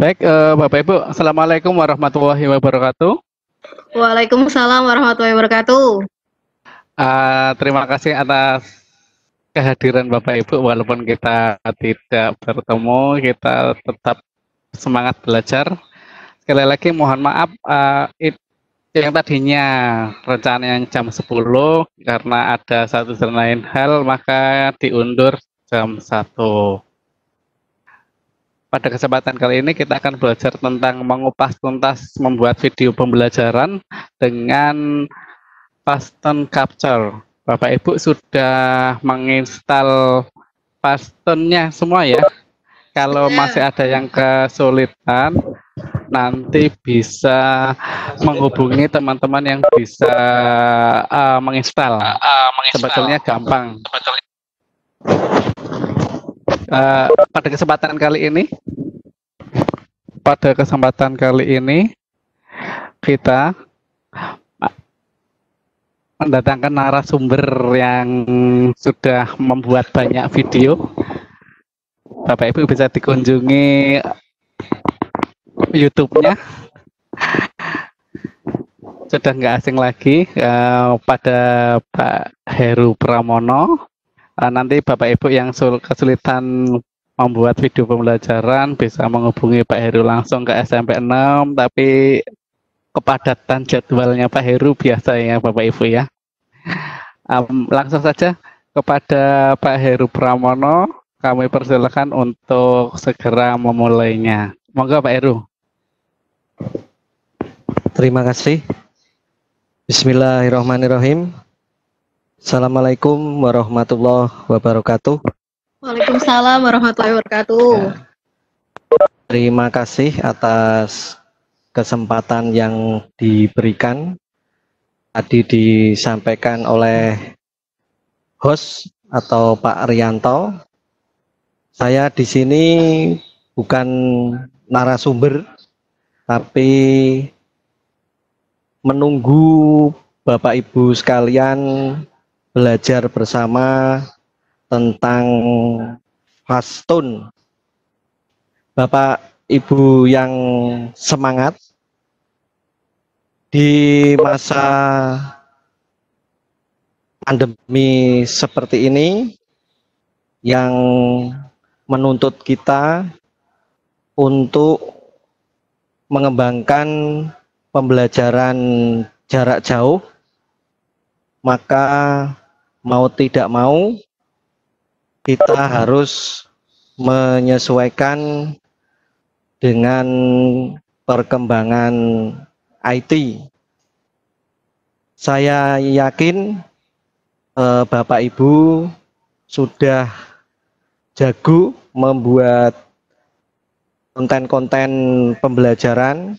Baik, Bapak Ibu, Assalamualaikum warahmatullahi wabarakatuh. Waalaikumsalam warahmatullahi wabarakatuh. Terima kasih atas kehadiran Bapak Ibu, walaupun kita tidak bertemu, kita tetap semangat belajar. Sekali lagi mohon maaf, yang tadinya rencananya jam 10, karena ada satu dan lain hal, maka diundur jam 1. Pada kesempatan kali ini kita akan belajar tentang mengupas tuntas membuat video pembelajaran dengan Paston Capture. Bapak Ibu sudah menginstal Pastonnya semua ya? Kalau masih ada yang kesulitan, nanti bisa menghubungi teman-teman yang bisa menginstal. Sebetulnya gampang. Pada kesempatan kali ini kita mendatangkan narasumber yang sudah membuat banyak video. Bapak Ibu bisa dikunjungi YouTube-nya. Sudah nggak asing lagi pada Pak Heru Pramono. Nanti Bapak Ibu yang kesulitan membuat video pembelajaran bisa menghubungi Pak Heru langsung ke SMP 6, tapi kepadatan jadwalnya Pak Heru biasanya Bapak Ibu ya. Langsung saja kepada Pak Heru Pramono, kami persilakan untuk segera memulainya. Monggo Pak Heru. Terima kasih. Bismillahirrahmanirrahim. Assalamualaikum warahmatullahi wabarakatuh. Waalaikumsalam warahmatullahi wabarakatuh. Terima kasih atas kesempatan yang diberikan. Tadi disampaikan oleh host atau Pak Rianto. Saya di sini bukan narasumber, tapi menunggu Bapak Ibu sekalian belajar bersama tentang Paston. Bapak Ibu yang semangat di masa pandemi seperti ini yang menuntut kita untuk mengembangkan pembelajaran jarak jauh, maka mau tidak mau kita harus menyesuaikan dengan perkembangan IT. Saya yakin Bapak Ibu sudah jago membuat konten-konten pembelajaran.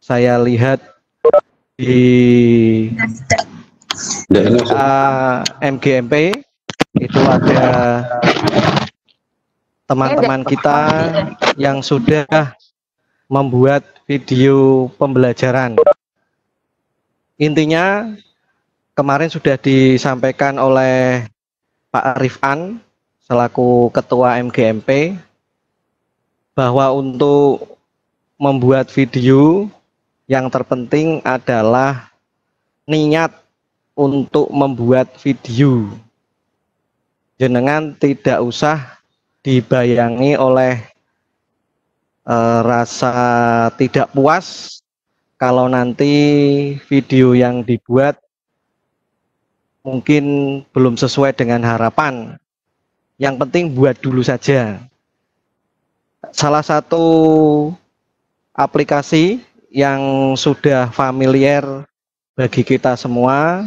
Saya lihat di MGMP itu ada teman-teman kita yang sudah membuat video pembelajaran. Intinya kemarin sudah disampaikan oleh Pak Rifan selaku Ketua MGMP bahwa untuk membuat video yang terpenting adalah niat untuk membuat video. Jenengan tidak usah dibayangi oleh rasa tidak puas kalau nanti video yang dibuat mungkin belum sesuai dengan harapan. Yang penting buat dulu saja. Salah satu aplikasi yang sudah familiar bagi kita semua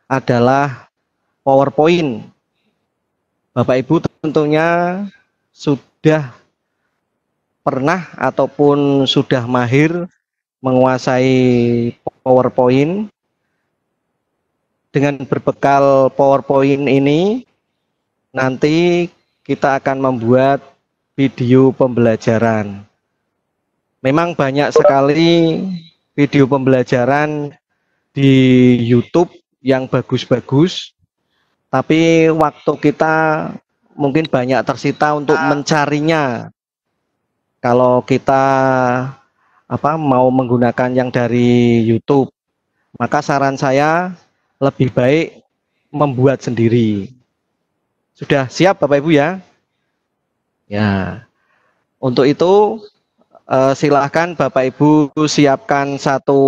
adalah PowerPoint. Bapak Ibu tentunya sudah pernah ataupun sudah mahir menguasai PowerPoint. Dengan berbekal PowerPoint ini, nanti kita akan membuat video pembelajaran. Memang banyak sekali video pembelajaran di YouTube yang bagus-bagus, tapi waktu kita mungkin banyak tersita untuk mencarinya. kalau kita mau menggunakan yang dari YouTube, maka saran saya lebih baik membuat sendiri. Sudah siap Bapak Ibu ya? Ya. Untuk itu silahkan Bapak Ibu siapkan satu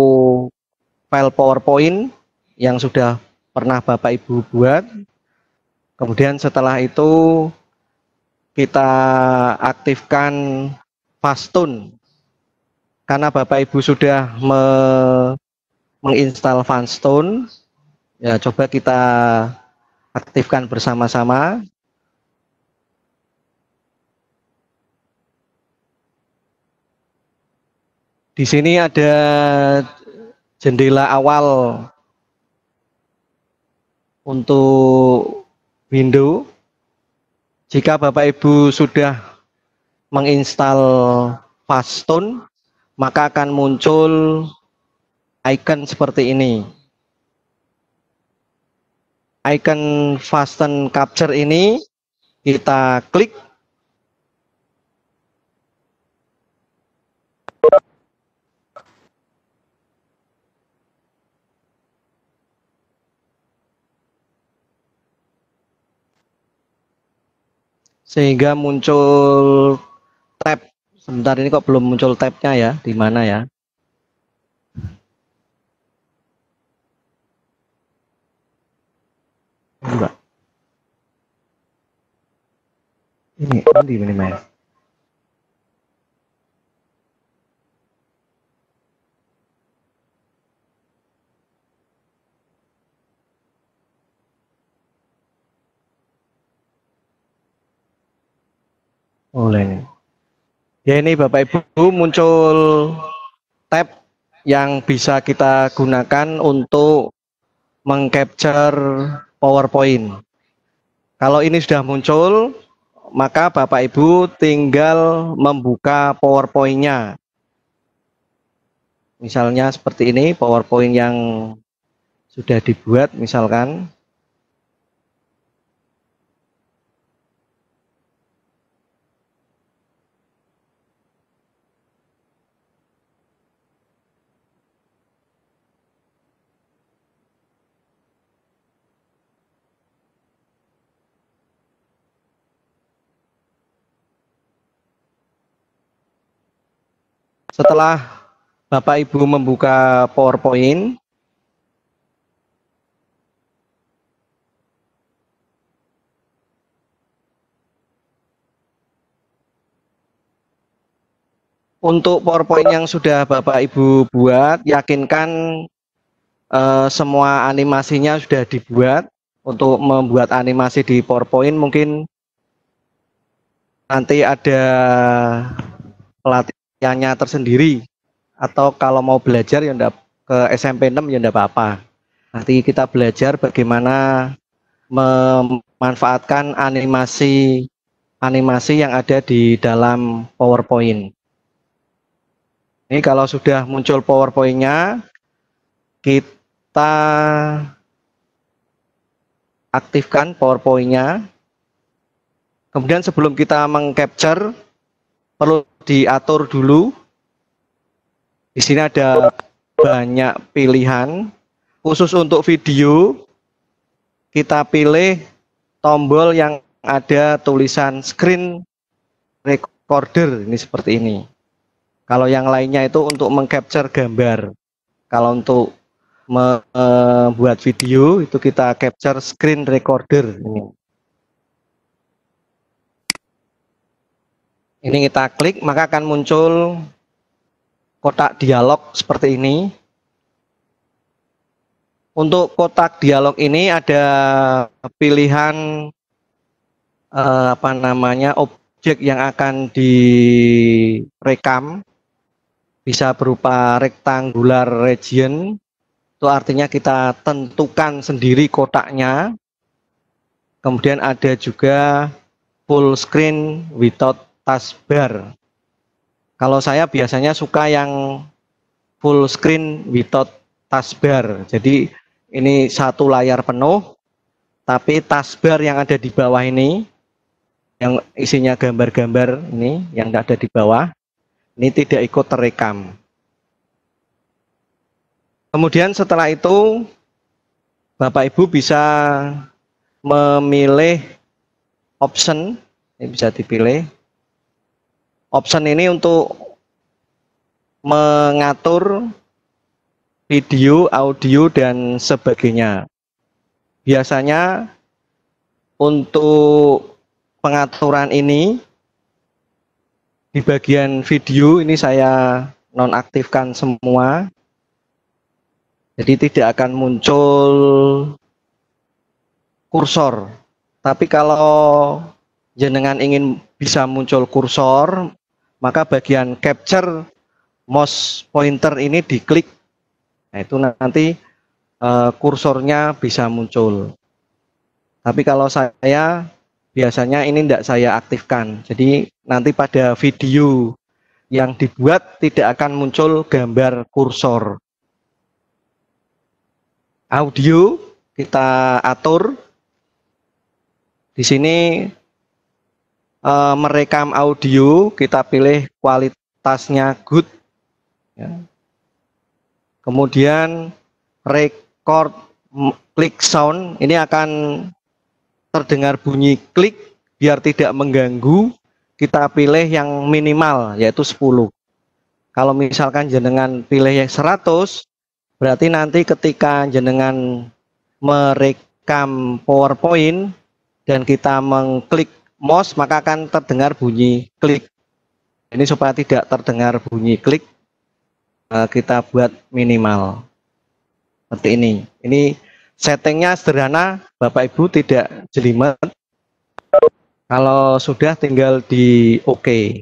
file PowerPoint yang sudah pernah Bapak Ibu buat. Kemudian setelah itu kita aktifkan Fastun. Karena Bapak Ibu sudah menginstal Fastun, ya coba kita aktifkan bersama-sama. Di sini ada jendela awal untuk Windows. Jika Bapak Ibu sudah menginstal Fastun, maka akan muncul icon seperti ini. Icon Fastun Capture ini kita klik. Sehingga muncul tab. Sebentar, ini kok belum muncul tabnya ya, di mana ya? Enggak. Ini di mana? Oleh ini. Ya, ini Bapak Ibu muncul tab yang bisa kita gunakan untuk mengcapture PowerPoint. Kalau ini sudah muncul, maka Bapak Ibu tinggal membuka PowerPoint-nya. Misalnya seperti ini, PowerPoint yang sudah dibuat misalkan. Setelah Bapak Ibu membuka PowerPoint, untuk PowerPoint yang sudah Bapak Ibu buat, yakinkan semua animasinya sudah dibuat. Untuk membuat animasi di PowerPoint mungkin nanti ada pelatihannya tersendiri, atau kalau mau belajar ya enggak, ke SMP 6 ya enggak apa-apa. Nanti kita belajar bagaimana memanfaatkan animasi yang ada di dalam PowerPoint. Ini kalau sudah muncul PowerPoint-nya, kita aktifkan PowerPoint-nya. Kemudian sebelum kita mengcapture, perlu diatur dulu. Di sini ada banyak pilihan. Khusus untuk video, kita pilih tombol yang ada tulisan screen recorder, ini seperti ini. Kalau yang lainnya itu untuk mengcapture gambar. Kalau untuk membuat video itu kita capture screen recorder ini. Ini kita klik, maka akan muncul kotak dialog seperti ini. Untuk kotak dialog ini ada pilihan objek yang akan direkam, bisa berupa rectangular region. Itu artinya kita tentukan sendiri kotaknya. Kemudian ada juga full screen without taskbar. Kalau saya biasanya suka yang full screen without taskbar. Jadi ini satu layar penuh, tapi taskbar yang ada di bawah ini, yang isinya gambar-gambar ini, yang ada di bawah, Ini tidak ikut terekam. Kemudian setelah itu Bapak Ibu bisa memilih option, ini bisa dipilih. Option ini untuk mengatur video, audio, dan sebagainya. Biasanya untuk pengaturan ini di bagian video ini saya nonaktifkan semua. Jadi tidak akan muncul kursor. Tapi kalau jenengan ingin bisa muncul kursor, maka bagian capture mouse pointer ini diklik. Nah, itu nanti kursornya bisa muncul. Tapi kalau saya biasanya ini tidak saya aktifkan. Jadi nanti pada video yang dibuat tidak akan muncul gambar kursor. Audio kita atur. Di sini merekam audio, kita pilih kualitasnya good. Ya. Kemudian record click sound, ini akan terdengar bunyi klik biar tidak mengganggu. Kita pilih yang minimal yaitu 10. Kalau misalkan jenengan pilih yang 100, berarti nanti ketika jenengan merekam PowerPoint dan kita mengklik mouse, maka akan terdengar bunyi klik. Ini supaya tidak terdengar bunyi klik, kita buat minimal. Seperti ini. Ini settingnya sederhana, Bapak Ibu tidak jelimet. Kalau sudah tinggal di OK.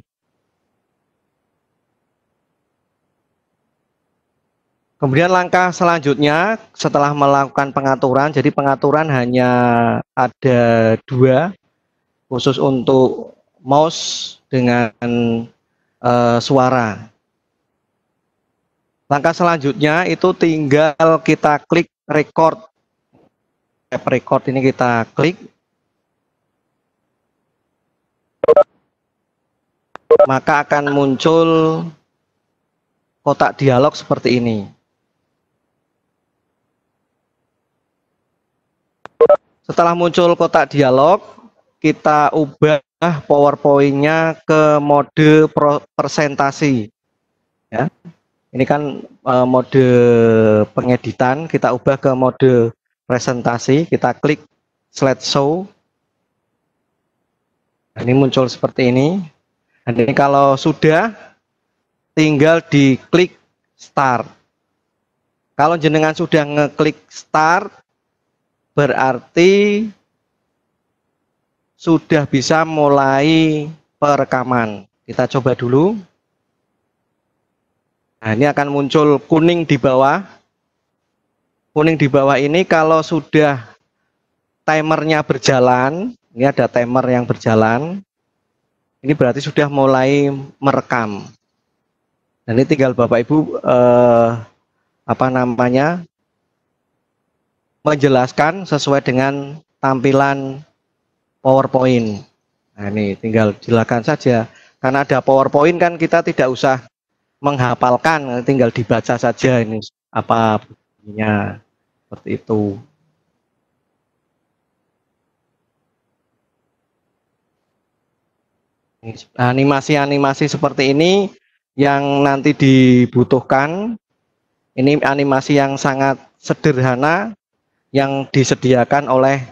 Kemudian langkah selanjutnya setelah melakukan pengaturan, jadi pengaturan hanya ada 2, khusus untuk mouse dengan suara. Langkah selanjutnya itu tinggal kita klik record. Tab record ini kita klik. Maka akan muncul kotak dialog seperti ini. Setelah muncul kotak dialog, kita ubah PowerPoint-nya ke mode presentasi. Ya. Ini kan mode pengeditan, kita ubah ke mode presentasi, kita klik slideshow. Ini muncul seperti ini. Dan ini kalau sudah, tinggal diklik start. Kalau jenengan sudah ngeklik start, berarti sudah bisa mulai perekaman. Kita coba dulu. Nah, ini akan muncul kuning di bawah. Kuning di bawah ini kalau sudah timernya berjalan, ini ada timer yang berjalan, ini berarti sudah mulai merekam. Dan ini tinggal Bapak Ibu menjelaskan sesuai dengan tampilan PowerPoint. Nah, ini tinggal silakan saja. Karena ada PowerPoint kan kita tidak usah menghafalkan, tinggal dibaca saja ini apa bunyinya. Seperti itu. Animasi-animasi seperti ini yang nanti dibutuhkan. Ini animasi yang sangat sederhana yang disediakan oleh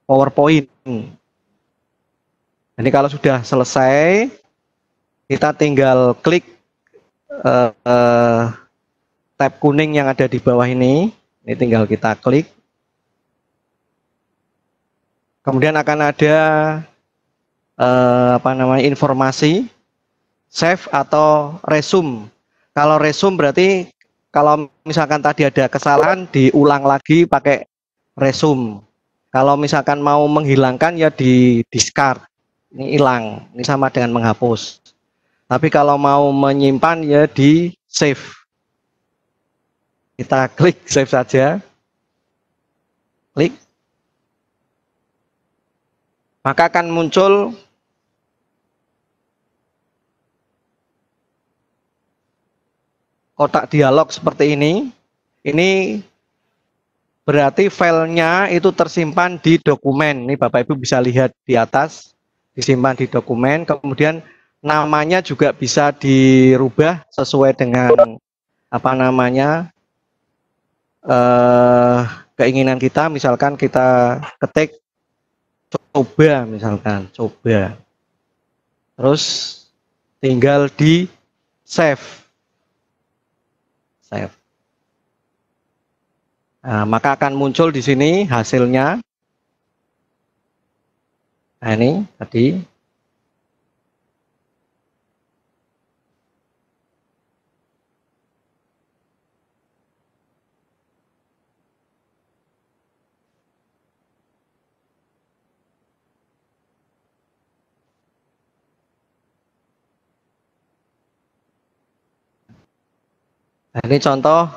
PowerPoint. Jadi kalau sudah selesai, kita tinggal klik tab kuning yang ada di bawah ini. Ini tinggal kita klik. Kemudian akan ada informasi save atau resume. Kalau resume berarti kalau misalkan tadi ada kesalahan diulang lagi pakai resume. Kalau misalkan mau menghilangkan ya di discard. Ini hilang. Ini sama dengan menghapus. Tapi kalau mau menyimpan ya di save. Kita klik save saja. Klik. Maka akan muncul kotak dialog seperti ini berarti filenya itu tersimpan di dokumen. Ini Bapak Ibu bisa lihat di atas, disimpan di dokumen. Kemudian namanya juga bisa dirubah sesuai dengan apa namanya keinginan kita. Misalkan kita ketik coba, misalkan coba, terus tinggal di save. Nah, maka akan muncul di sini hasilnya. Nah, ini tadi. Nah, ini contoh.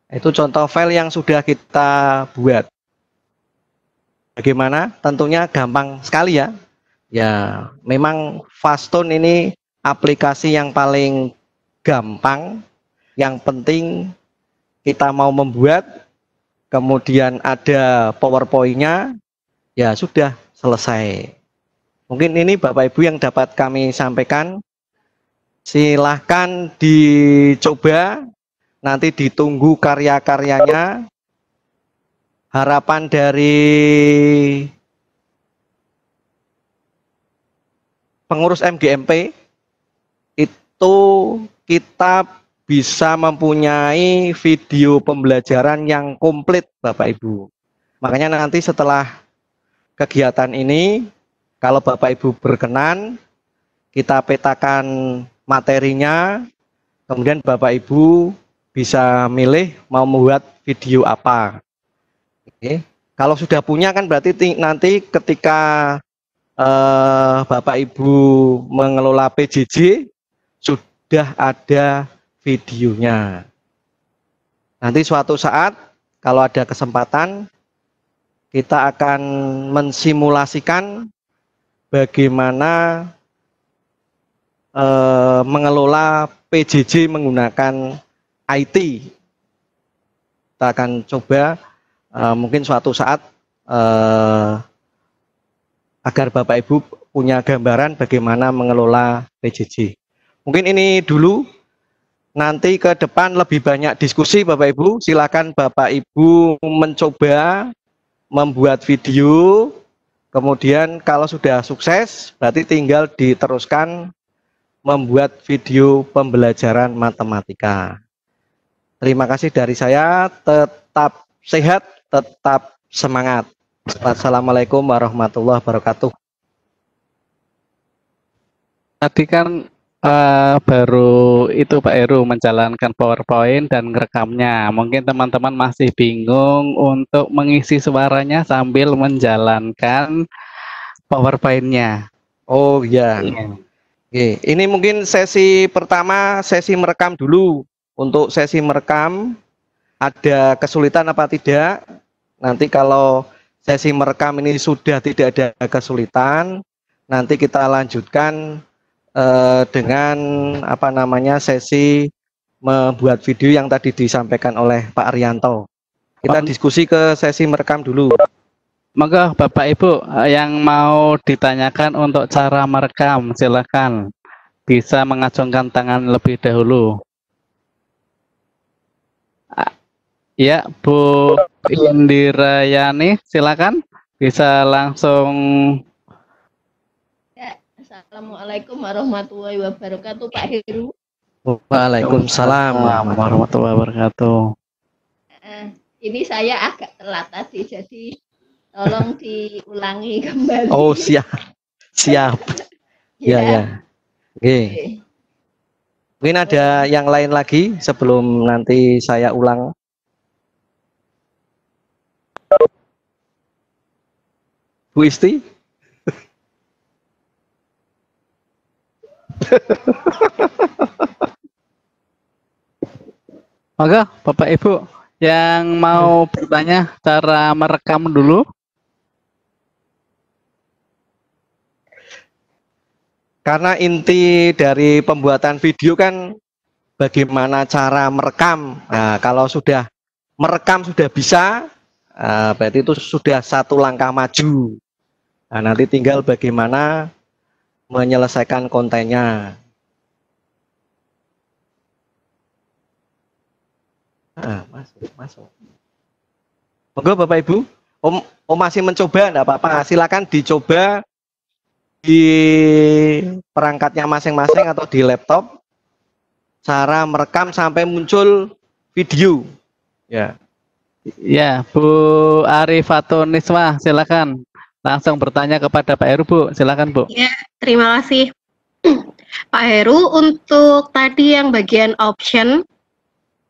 Itu contoh file yang sudah kita buat. Bagaimana? Tentunya gampang sekali ya. Ya, memang Fastone ini aplikasi yang paling gampang. Yang penting kita mau membuat, kemudian ada PowerPoint-nya, ya sudah selesai. Mungkin ini Bapak Ibu yang dapat kami sampaikan. Silahkan dicoba. Nanti ditunggu karya-karyanya. Harapan dari pengurus MGMP itu kita bisa mempunyai video pembelajaran yang komplit Bapak Ibu. Makanya nanti setelah kegiatan ini, kalau Bapak Ibu berkenan, kita petakan materinya, kemudian Bapak Ibu bisa milih mau membuat video apa. Oke. Kalau sudah punya kan berarti nanti ketika Bapak Ibu mengelola PJJ sudah ada videonya. Nanti suatu saat kalau ada kesempatan kita akan mensimulasikan bagaimana mengelola PJJ menggunakan IT. Kita akan coba mungkin suatu saat agar Bapak Ibu punya gambaran bagaimana mengelola PJJ. Mungkin ini dulu, nanti ke depan lebih banyak diskusi Bapak Ibu. Silakan Bapak Ibu mencoba membuat video, kemudian kalau sudah sukses berarti tinggal diteruskan membuat video pembelajaran matematika. Terima kasih dari saya, tetap sehat, tetap semangat. Wassalamualaikum warahmatullahi wabarakatuh. Tadi kan baru itu Pak Heru menjalankan PowerPoint dan ngerekamnya. Mungkin teman-teman masih bingung untuk mengisi suaranya sambil menjalankan PowerPoint-nya. Oh ya. Oke, ini mungkin sesi pertama, sesi merekam dulu. Untuk sesi merekam, ada kesulitan apa tidak? Nanti kalau sesi merekam ini sudah tidak ada kesulitan, nanti kita lanjutkan dengan apa namanya sesi membuat video yang tadi disampaikan oleh Pak Arianto. Kita diskusi ke sesi merekam dulu. Maka Bapak Ibu yang mau ditanyakan untuk cara merekam, silakan bisa mengacungkan tangan lebih dahulu. Ya, Bu Indirayani, silakan bisa langsung. Ya, Assalamualaikum warahmatullahi wabarakatuh, Pak Heru. Waalaikumsalam warahmatullahi wabarakatuh. Ini saya agak telat tadi, jadi tolong diulangi kembali. Oh, siap. Ya. Oke. Mungkin ada yang lain lagi sebelum nanti saya ulang. Bu Isti? Maka Bapak Ibu yang mau bertanya cara merekam dulu. Karena inti dari pembuatan video kan bagaimana cara merekam. Nah, kalau sudah merekam sudah bisa, berarti itu sudah satu langkah maju. Nah, nanti tinggal bagaimana menyelesaikan kontennya. Masuk. Monggo Bapak Ibu, Om masih mencoba, enggak apa-apa. Silakan dicoba di perangkatnya masing-masing atau di laptop. Cara merekam sampai muncul video. Ya. Ya, Bu Arifatun Niswa, silakan langsung bertanya kepada Pak Heru, Bu. Silakan, Bu. Ya, terima kasih. Pak Heru, untuk tadi yang bagian option,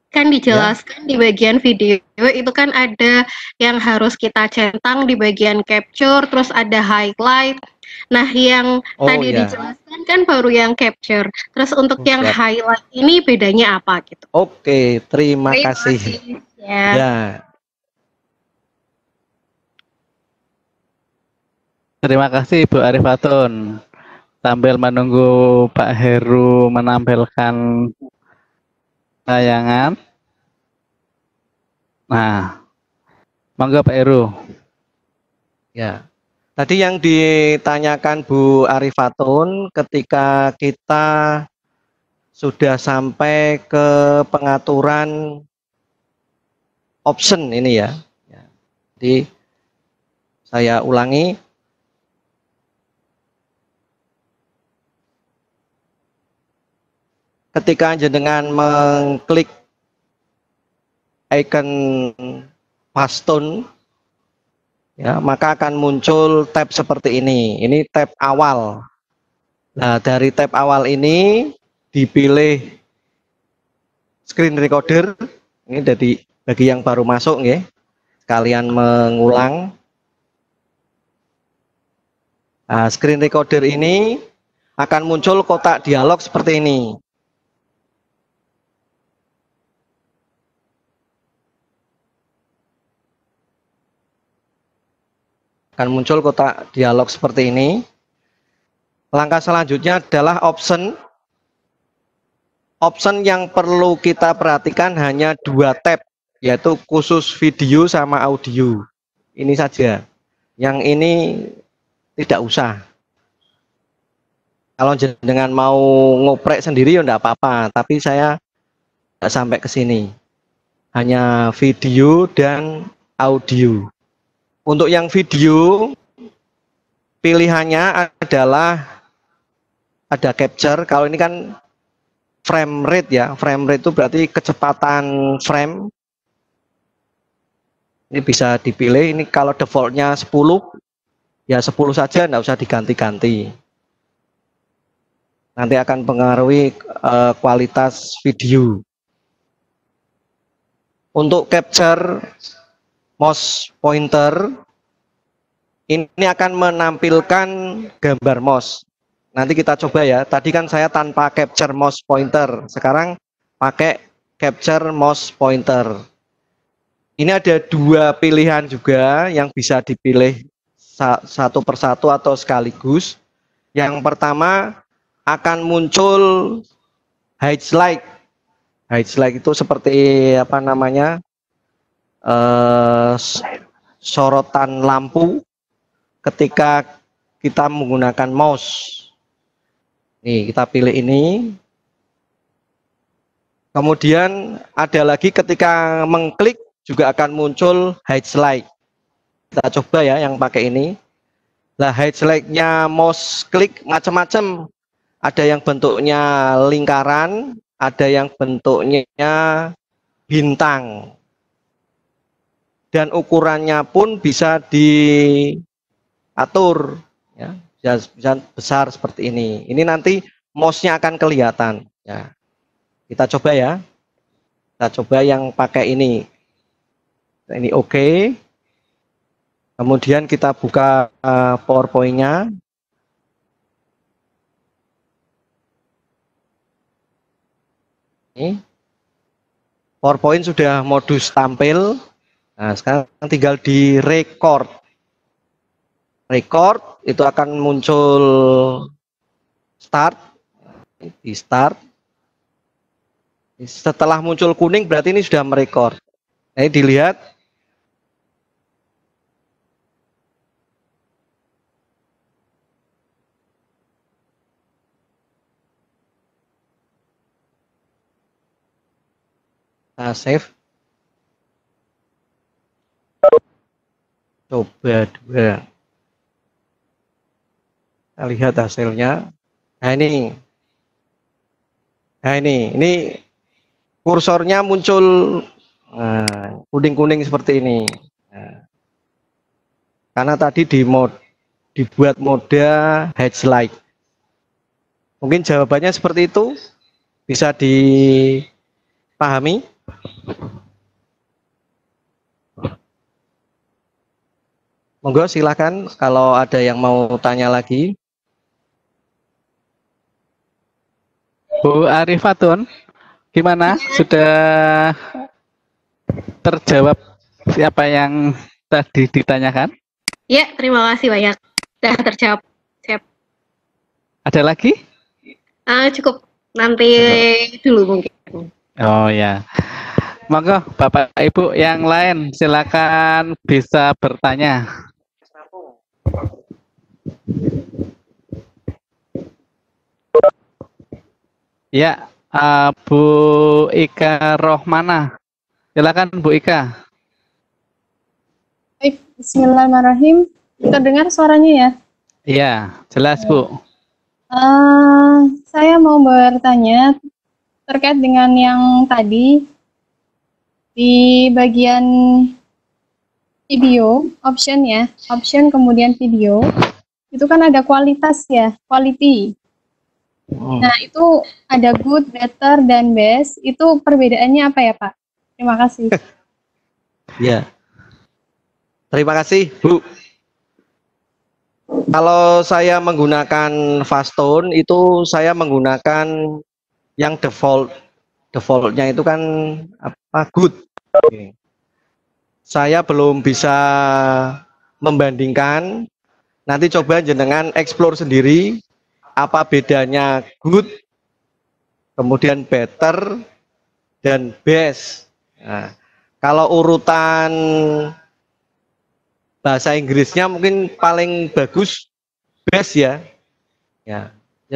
kan dijelaskan di bagian video itu kan ada yang harus kita centang di bagian capture, terus ada highlight. Nah, yang tadi dijelaskan kan baru yang capture. Terus untuk yang highlight ini bedanya apa gitu? Oke, terima kasih. Ya. Terima kasih Bu Arifatun. Sambil menunggu Pak Heru menampilkan tayangan. Nah, monggo Pak Heru. Ya. Tadi yang ditanyakan Bu Arifatun ketika kita sudah sampai ke pengaturan option ini ya. Jadi saya ulangi. Ketika jenengan mengklik icon pastun, ya, maka akan muncul tab seperti ini. Ini tab awal. Nah, dari tab awal ini dipilih screen recorder. Ini dari bagi yang baru masuk, ya. Sekalian mengulang. Nah, screen recorder ini akan muncul kotak dialog seperti ini. Akan muncul kotak dialog seperti ini. Langkah selanjutnya adalah option. Option yang perlu kita perhatikan hanya 2 tab, yaitu khusus video sama audio. Ini saja. Yang ini tidak usah. Kalau jenengan mau ngoprek sendiri ya enggak apa-apa, tapi saya tidak sampai ke sini. Hanya video dan audio. Untuk yang video, pilihannya adalah ada capture. Kalau ini kan frame rate ya. Frame rate itu berarti kecepatan frame. Ini bisa dipilih. Ini kalau defaultnya 10, ya 10 saja, enggak usah diganti-ganti. Nanti akan mempengaruhi kualitas video. Untuk capture mouse pointer, ini akan menampilkan gambar mouse. Nanti kita coba ya. Tadi kan saya tanpa capture mouse pointer. Sekarang pakai capture mouse pointer. Ini ada 2 pilihan juga yang bisa dipilih satu persatu atau sekaligus. Yang pertama akan muncul highlight. Highlight itu seperti apa namanya? Sorotan lampu ketika kita menggunakan mouse. Nih, kita pilih ini. Kemudian ada lagi ketika mengklik juga akan muncul highlight. Kita coba ya yang pakai ini. Nah, highlight-nya mouse klik macam-macam. Ada yang bentuknya lingkaran, ada yang bentuknya bintang. Dan ukurannya pun bisa diatur, ya, bisa besar seperti ini. Ini nanti mouse-nya akan kelihatan. Ya. Kita coba ya. Kita coba yang pakai ini. Ini oke. Kemudian kita buka PowerPoint-nya. Ini PowerPoint sudah modus tampil. Nah, sekarang tinggal di record. Record itu akan muncul Start, di start. Setelah muncul kuning berarti ini sudah merekord. Ini dilihat. Nah, save. Coba dua. Kita lihat hasilnya. Nah ini kursornya muncul kuning-kuning seperti ini. Nah, karena tadi dibuat mode H-Light. Mungkin jawabannya seperti itu, bisa dipahami. Monggo silakan kalau ada yang mau tanya lagi. Bu Arifatun, gimana? Sudah terjawab siapa yang tadi ditanyakan? Ya, terima kasih banyak. Sudah terjawab. Siap. Ada lagi? Cukup. Nanti dulu mungkin. Oh ya. Monggo Bapak Ibu yang lain silakan bisa bertanya. Ya, Bu Ika Rohmana. Silakan Bu Ika. Baik, bismillahirrahmanirrahim. Terdengar suaranya ya? Iya, jelas Bu. Saya mau bertanya terkait dengan yang tadi di bagian video, option ya, option kemudian video, itu kan ada kualitas ya, quality. Nah, itu ada good, better, dan best. Itu perbedaannya apa ya, Pak? Terima kasih. Ya. Terima kasih, Bu. Kalau saya menggunakan Fastone, itu saya menggunakan yang default. Defaultnya itu kan apa? Good. Saya belum bisa membandingkan. Nanti coba jenengan explore sendiri. Apa bedanya good, kemudian better, dan best. Nah, kalau urutan bahasa Inggrisnya mungkin paling bagus best ya. Ya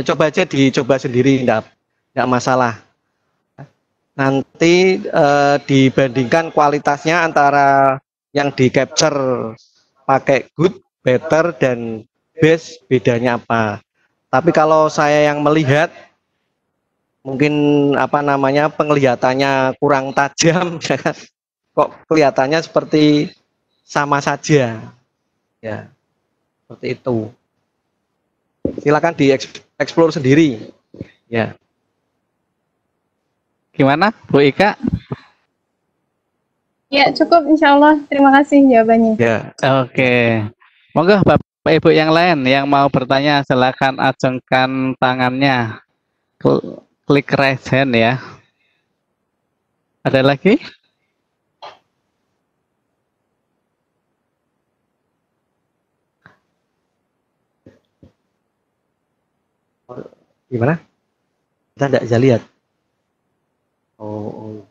coba aja dicoba sendiri, enggak masalah. Nanti dibandingkan kualitasnya antara yang di capture pakai good, better, dan best, bedanya apa. Tapi kalau saya yang melihat, mungkin apa namanya penglihatannya kurang tajam, kok kelihatannya seperti sama saja, ya seperti itu. Silakan dieksplor sendiri, ya. Gimana, Bu Ika? Ya, cukup insya Allah. Terima kasih jawabannya. Ya. Oke. Monggo Bapak Ibu yang lain yang mau bertanya silakan acungkan tangannya. Klik raise hand ya. Ada lagi? Gimana? Kita tidak bisa lihat. Oh.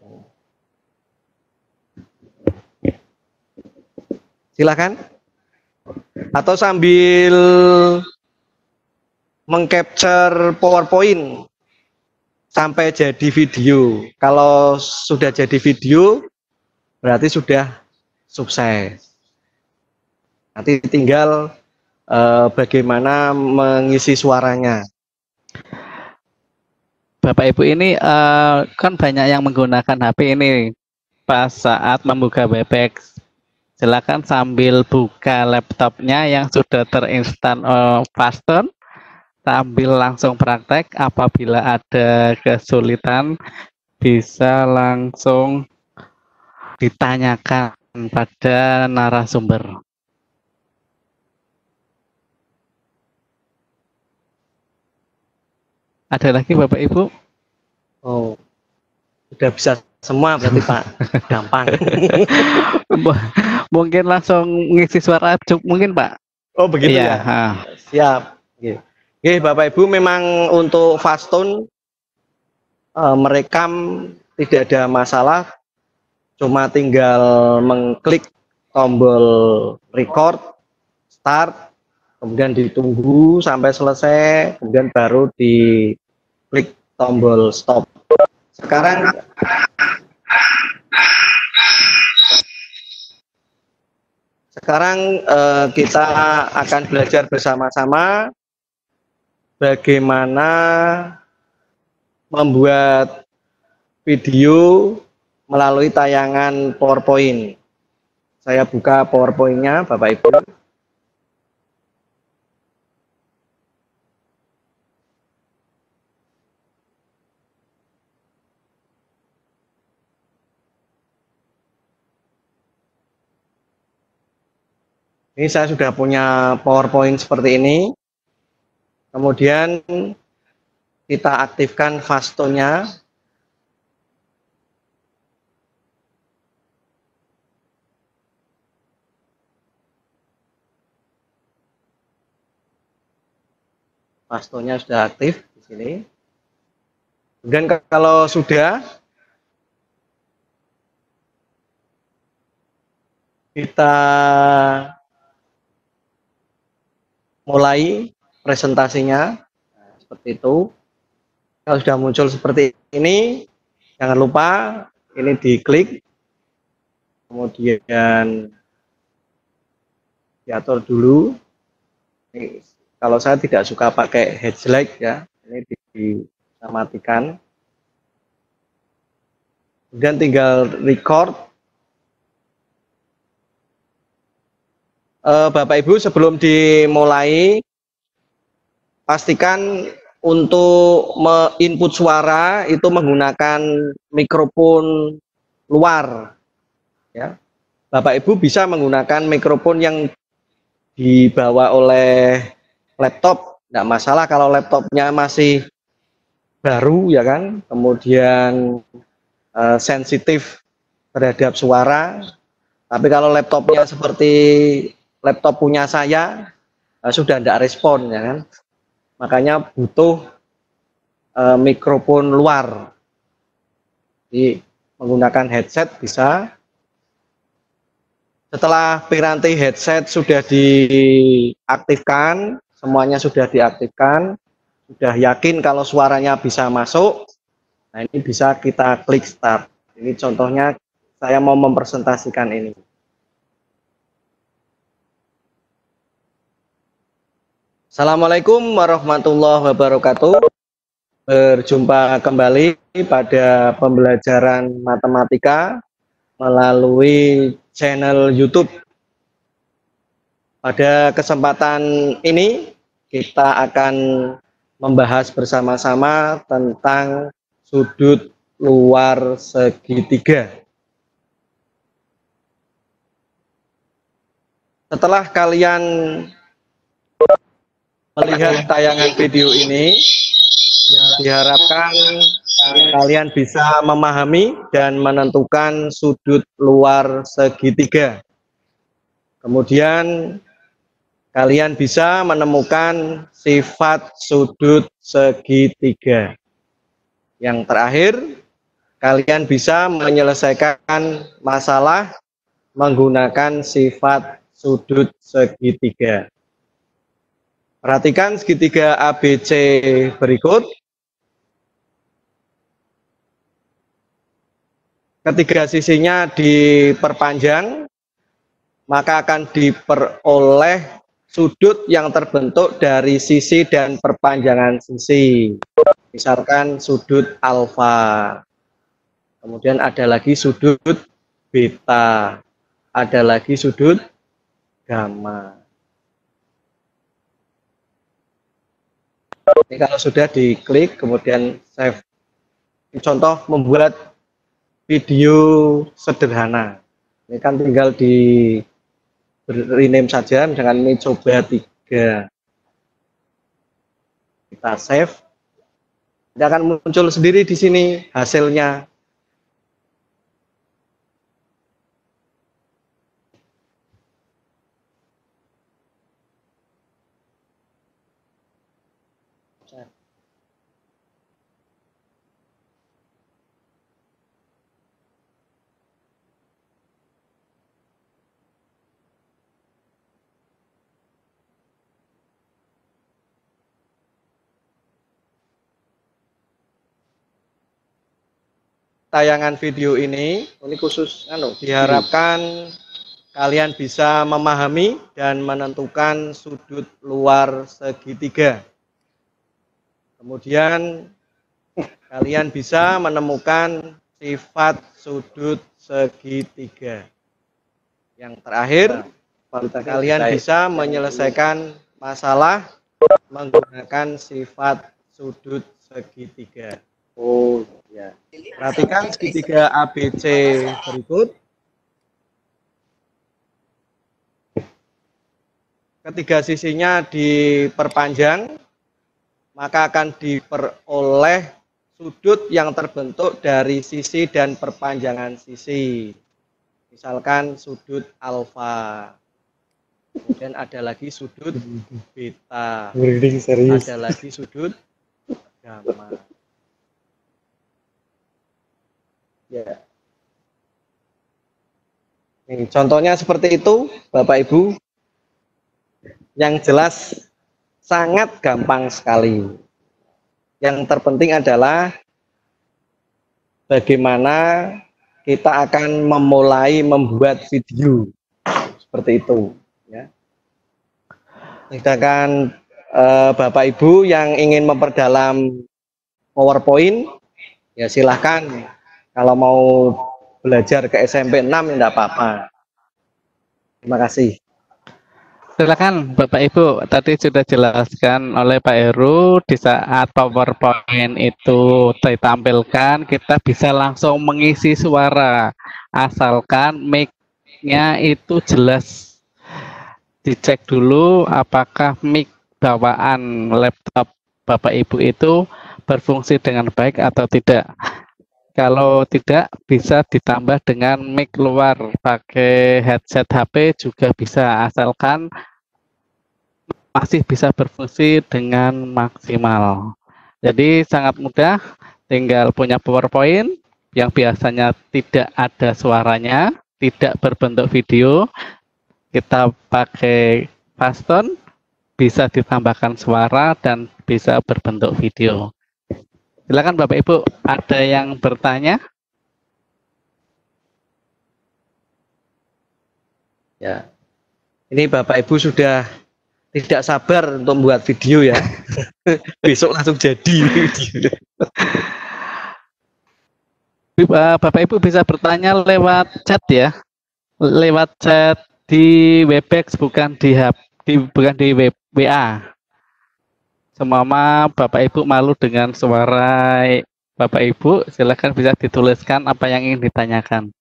Silakan. Atau sambil mengcapture PowerPoint sampai jadi video. Kalau sudah jadi video, berarti sudah sukses. Nanti tinggal bagaimana mengisi suaranya. Bapak Ibu ini kan banyak yang menggunakan HP ini pas saat membuka Webex. Silakan sambil buka laptopnya yang sudah terinstall Fastone, sambil langsung praktek. Apabila ada kesulitan, bisa langsung ditanyakan pada narasumber. Ada lagi Bapak Ibu? Oh, sudah bisa semua berarti Pak. Gampang. Mungkin langsung ngisi suara acuk mungkin Pak. Oh begitu ya. Ya. Siap. Oke, Bapak Ibu, memang untuk Fastone merekam tidak ada masalah, cuma tinggal mengklik tombol record, start, kemudian ditunggu sampai selesai, kemudian baru diklik tombol stop. Sekarang kita akan belajar bersama-sama bagaimana membuat video melalui tayangan PowerPoint. Saya buka PowerPoint-nya, Bapak Ibu. Ini saya sudah punya PowerPoint seperti ini. Kemudian kita aktifkan Fastone-nya. Fastone-nya sudah aktif di sini. Kemudian kalau sudah, kita mulai presentasinya. Nah, seperti itu. Kalau sudah muncul seperti ini, jangan lupa ini diklik, kemudian diatur dulu. Ini, kalau saya tidak suka pakai highlight ya, ini dimatikan. Kemudian tinggal record. Bapak Ibu, sebelum dimulai, pastikan untuk input suara itu menggunakan mikrofon luar. Ya. Bapak Ibu bisa menggunakan mikrofon yang dibawa oleh laptop, tidak masalah kalau laptopnya masih baru ya kan, kemudian sensitif terhadap suara. Tapi kalau laptopnya seperti laptop punya saya, sudah tidak respon ya kan. Makanya butuh mikrofon luar. Jadi menggunakan headset bisa. Setelah piranti headset sudah diaktifkan, semuanya sudah diaktifkan, sudah yakin kalau suaranya bisa masuk. Nah, ini bisa kita klik start. Ini contohnya saya mau mempresentasikan ini. Assalamualaikum warahmatullahi wabarakatuh. Berjumpa kembali pada pembelajaran matematika melalui channel YouTube. Pada kesempatan ini kita akan membahas bersama-sama tentang sudut luar segitiga. Setelah kalian melihat tayangan video ini, diharapkan kalian bisa memahami dan menentukan sudut luar segitiga. Kemudian kalian bisa menemukan sifat sudut segitiga. Yang terakhir, kalian bisa menyelesaikan masalah menggunakan sifat sudut segitiga. Perhatikan segitiga ABC berikut. Ketiga sisinya diperpanjang, maka akan diperoleh sudut yang terbentuk dari sisi dan perpanjangan sisi. Misalkan sudut alfa. Kemudian ada lagi sudut beta. Ada lagi sudut gamma. Ini kalau sudah diklik, kemudian save. Ini contoh membuat video sederhana. Ini kan tinggal di rename saja, misalkan ini coba 3. Kita save. Ini akan muncul sendiri di sini hasilnya. Tayangan video ini khusus diharapkan kalian bisa memahami dan menentukan sudut luar segitiga. Kemudian kalian bisa menemukan sifat sudut segitiga. Yang terakhir, kalian bisa menyelesaikan masalah menggunakan sifat sudut segitiga. Oh, ya. Perhatikan segitiga ABC berikut. Ketiga sisinya diperpanjang, maka akan diperoleh sudut yang terbentuk dari sisi dan perpanjangan sisi. Misalkan sudut alfa. Kemudian ada lagi sudut beta. Ada lagi sudut gamma. Ya. Nih, contohnya seperti itu, Bapak Ibu. Yang jelas sangat gampang sekali. Yang terpenting adalah bagaimana kita akan memulai membuat video seperti itu. Ya. Sedangkan Bapak Ibu yang ingin memperdalam PowerPoint, ya silahkan. Kalau mau belajar ke SMP 6 tidak apa-apa. Terima kasih. Silakan Bapak Ibu, tadi sudah jelaskan oleh Pak Heru, di saat PowerPoint itu ditampilkan, kita bisa langsung mengisi suara, asalkan mic-nya itu jelas. Dicek dulu apakah mic bawaan laptop Bapak Ibu itu berfungsi dengan baik atau tidak. Kalau tidak, bisa ditambah dengan mic luar, pakai headset HP juga bisa, asalkan masih bisa berfungsi dengan maksimal. Jadi sangat mudah, tinggal punya PowerPoint yang biasanya tidak ada suaranya, tidak berbentuk video, kita pakai Fastone, bisa ditambahkan suara dan bisa berbentuk video. Silakan Bapak Ibu, ada yang bertanya? Ya, ini Bapak Ibu sudah tidak sabar untuk membuat video ya. Besok langsung jadi video. Bapak Ibu bisa bertanya lewat chat ya, lewat chat di Webex, bukan di WA. Semama Bapak Ibu malu dengan suara Bapak Ibu, silakan bisa dituliskan apa yang ingin ditanyakan.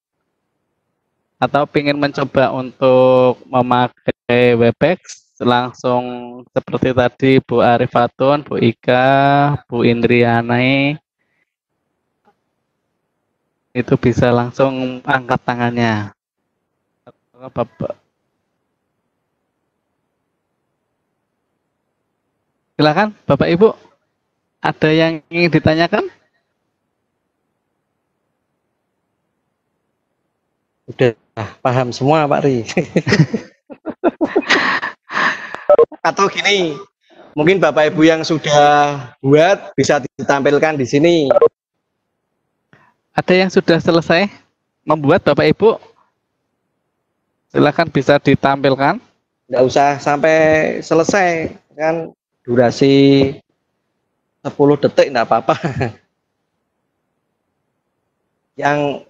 Atau ingin mencoba untuk memakai Webex, langsung seperti tadi Bu Arifatun, Bu Ika, Bu Indriani, itu bisa langsung angkat tangannya. Bapak. Silakan Bapak Ibu, ada yang ingin ditanyakan? Udah paham semua Pak Ri. Atau gini, mungkin Bapak Ibu yang sudah buat bisa ditampilkan di sini. Ada yang sudah selesai membuat Bapak Ibu? Silakan bisa ditampilkan. Tidak usah sampai selesai, kan durasi 10 detik tidak apa-apa. Yang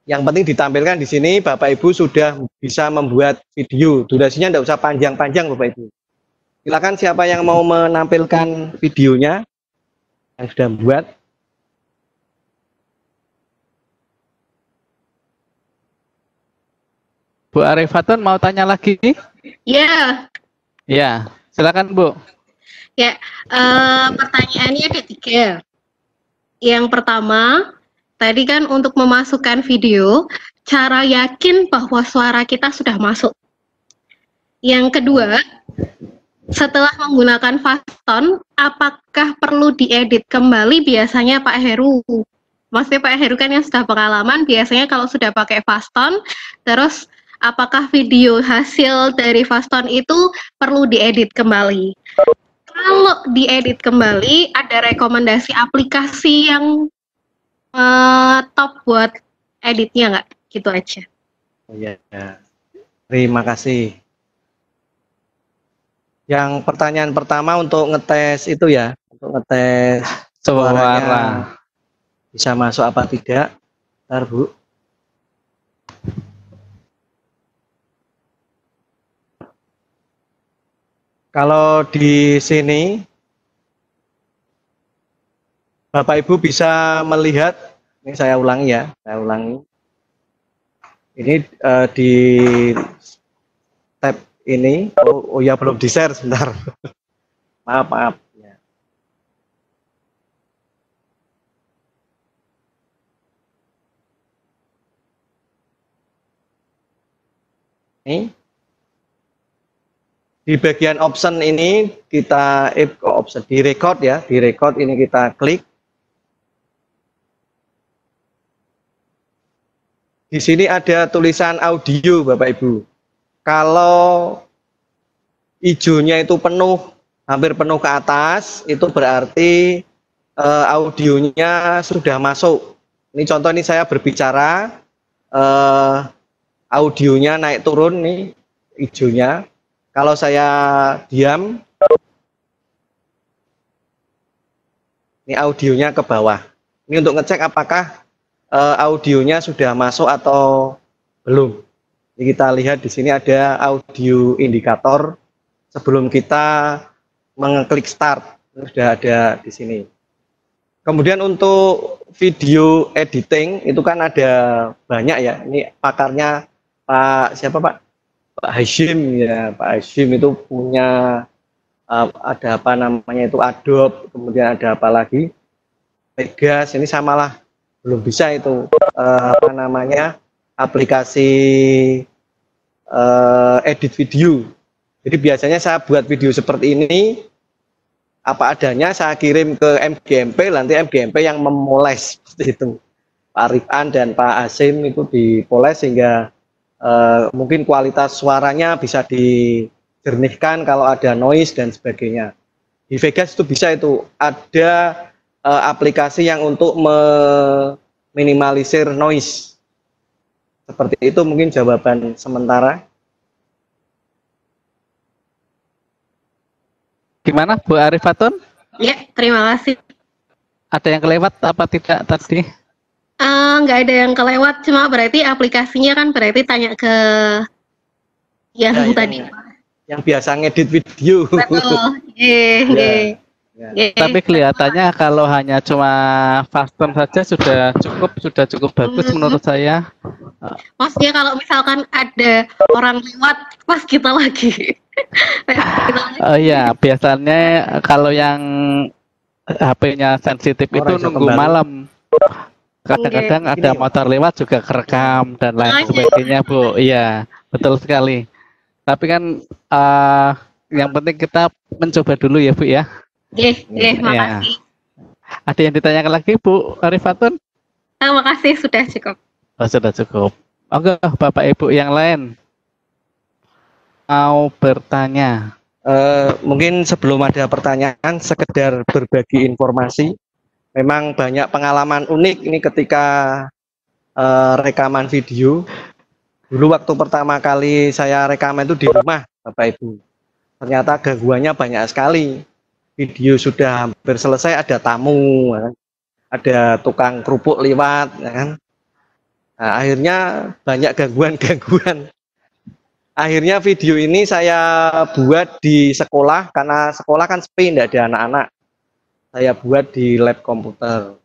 penting ditampilkan di sini Bapak Ibu sudah bisa membuat video. Durasinya tidak usah panjang-panjang Bapak Ibu. Silakan siapa yang mau menampilkan videonya yang sudah membuat. Bu Arifatun mau tanya lagi? Ya. Ya, silakan Bu. Ya, pertanyaannya ada 3. Yang pertama, tadi kan untuk memasukkan video, cara yakin bahwa suara kita sudah masuk. Yang kedua, setelah menggunakan Faston, apakah perlu diedit kembali biasanya Pak Heru? Maksudnya Pak Heru kan yang sudah pengalaman, biasanya kalau sudah pakai Faston, terus apakah video hasil dari Faston itu perlu diedit kembali? Kalau diedit kembali, ada rekomendasi aplikasi yang top buat editnya nggak? Gitu aja. Ya, terima kasih. Yang pertanyaan pertama untuk ngetes itu ya, untuk ngetes suaranya bisa masuk apa tidak. Bentar, Bu. Kalau di sini Bapak Ibu bisa melihat, ini saya ulangi ya, saya ulangi. Ini di tab ini, oh ya belum di share sebentar. maaf. Ya. Ini. Di bagian option ini kita option di record ya, di record ini kita klik. Di sini ada tulisan audio Bapak Ibu. Kalau hijaunya itu penuh, hampir penuh ke atas, itu berarti audionya sudah masuk. Ini contoh ini saya berbicara, audionya naik turun nih hijaunya. Kalau saya diam, ini audionya ke bawah. Ini untuk ngecek apakah audionya sudah masuk atau belum. Jadi kita lihat di sini ada audio indikator sebelum kita mengklik start. Sudah ada di sini. Kemudian untuk video editing itu kan ada banyak ya. Ini pakarnya Pak siapa Pak? Pak Hashim ya, Pak Hashim itu punya ada apa namanya itu Adobe, kemudian ada apa lagi Vegas, ini samalah belum bisa itu apa namanya aplikasi edit video. Jadi biasanya saya buat video seperti ini apa adanya, saya kirim ke MGMP, nanti MGMP yang memoles seperti itu. Pak Rifan dan Pak Hashim itu dipoles sehingga mungkin kualitas suaranya bisa dijernihkan kalau ada noise dan sebagainya. Di Vegas itu bisa itu ada aplikasi yang untuk meminimalisir noise. Seperti itu mungkin jawaban sementara. Gimana Bu Arifatun? Ya, terima kasih. Ada yang kelewat apa tidak tadi? Nggak ada yang kelewat, cuma berarti aplikasinya kan berarti tanya ke yang tadi. Yang biasa ngedit video. Betul. Tapi kelihatannya kalau hanya cuma Faston saja sudah cukup bagus menurut saya. Maksudnya kalau misalkan ada orang lewat pas kita lagi. Oh iya, biasanya kalau yang HP-nya sensitif itu nunggu malam. Kadang-kadang ada motor lewat juga kerekam dan lain sebagainya, Bu. Iya, betul sekali. Tapi kan yang penting kita mencoba dulu ya, Bu ya. Makasih. Ada yang ditanyakan lagi, Bu Arifatun? Terima kasih, sudah cukup. Oh, sudah cukup. Oke, Bapak Ibu yang lain mau bertanya? Mungkin sebelum ada pertanyaan, sekedar berbagi informasi. Memang banyak pengalaman unik ini ketika rekaman video. Dulu waktu pertama kali saya rekaman itu di rumah, Bapak Ibu. Ternyata gangguannya banyak sekali. Video sudah hampir selesai, ada tamu, ada tukang kerupuk lewat, ya kan? Nah, akhirnya banyak gangguan-gangguan. Akhirnya video ini saya buat di sekolah, karena sekolah kan sepi, tidak ada anak-anak. Saya buat di lab komputer.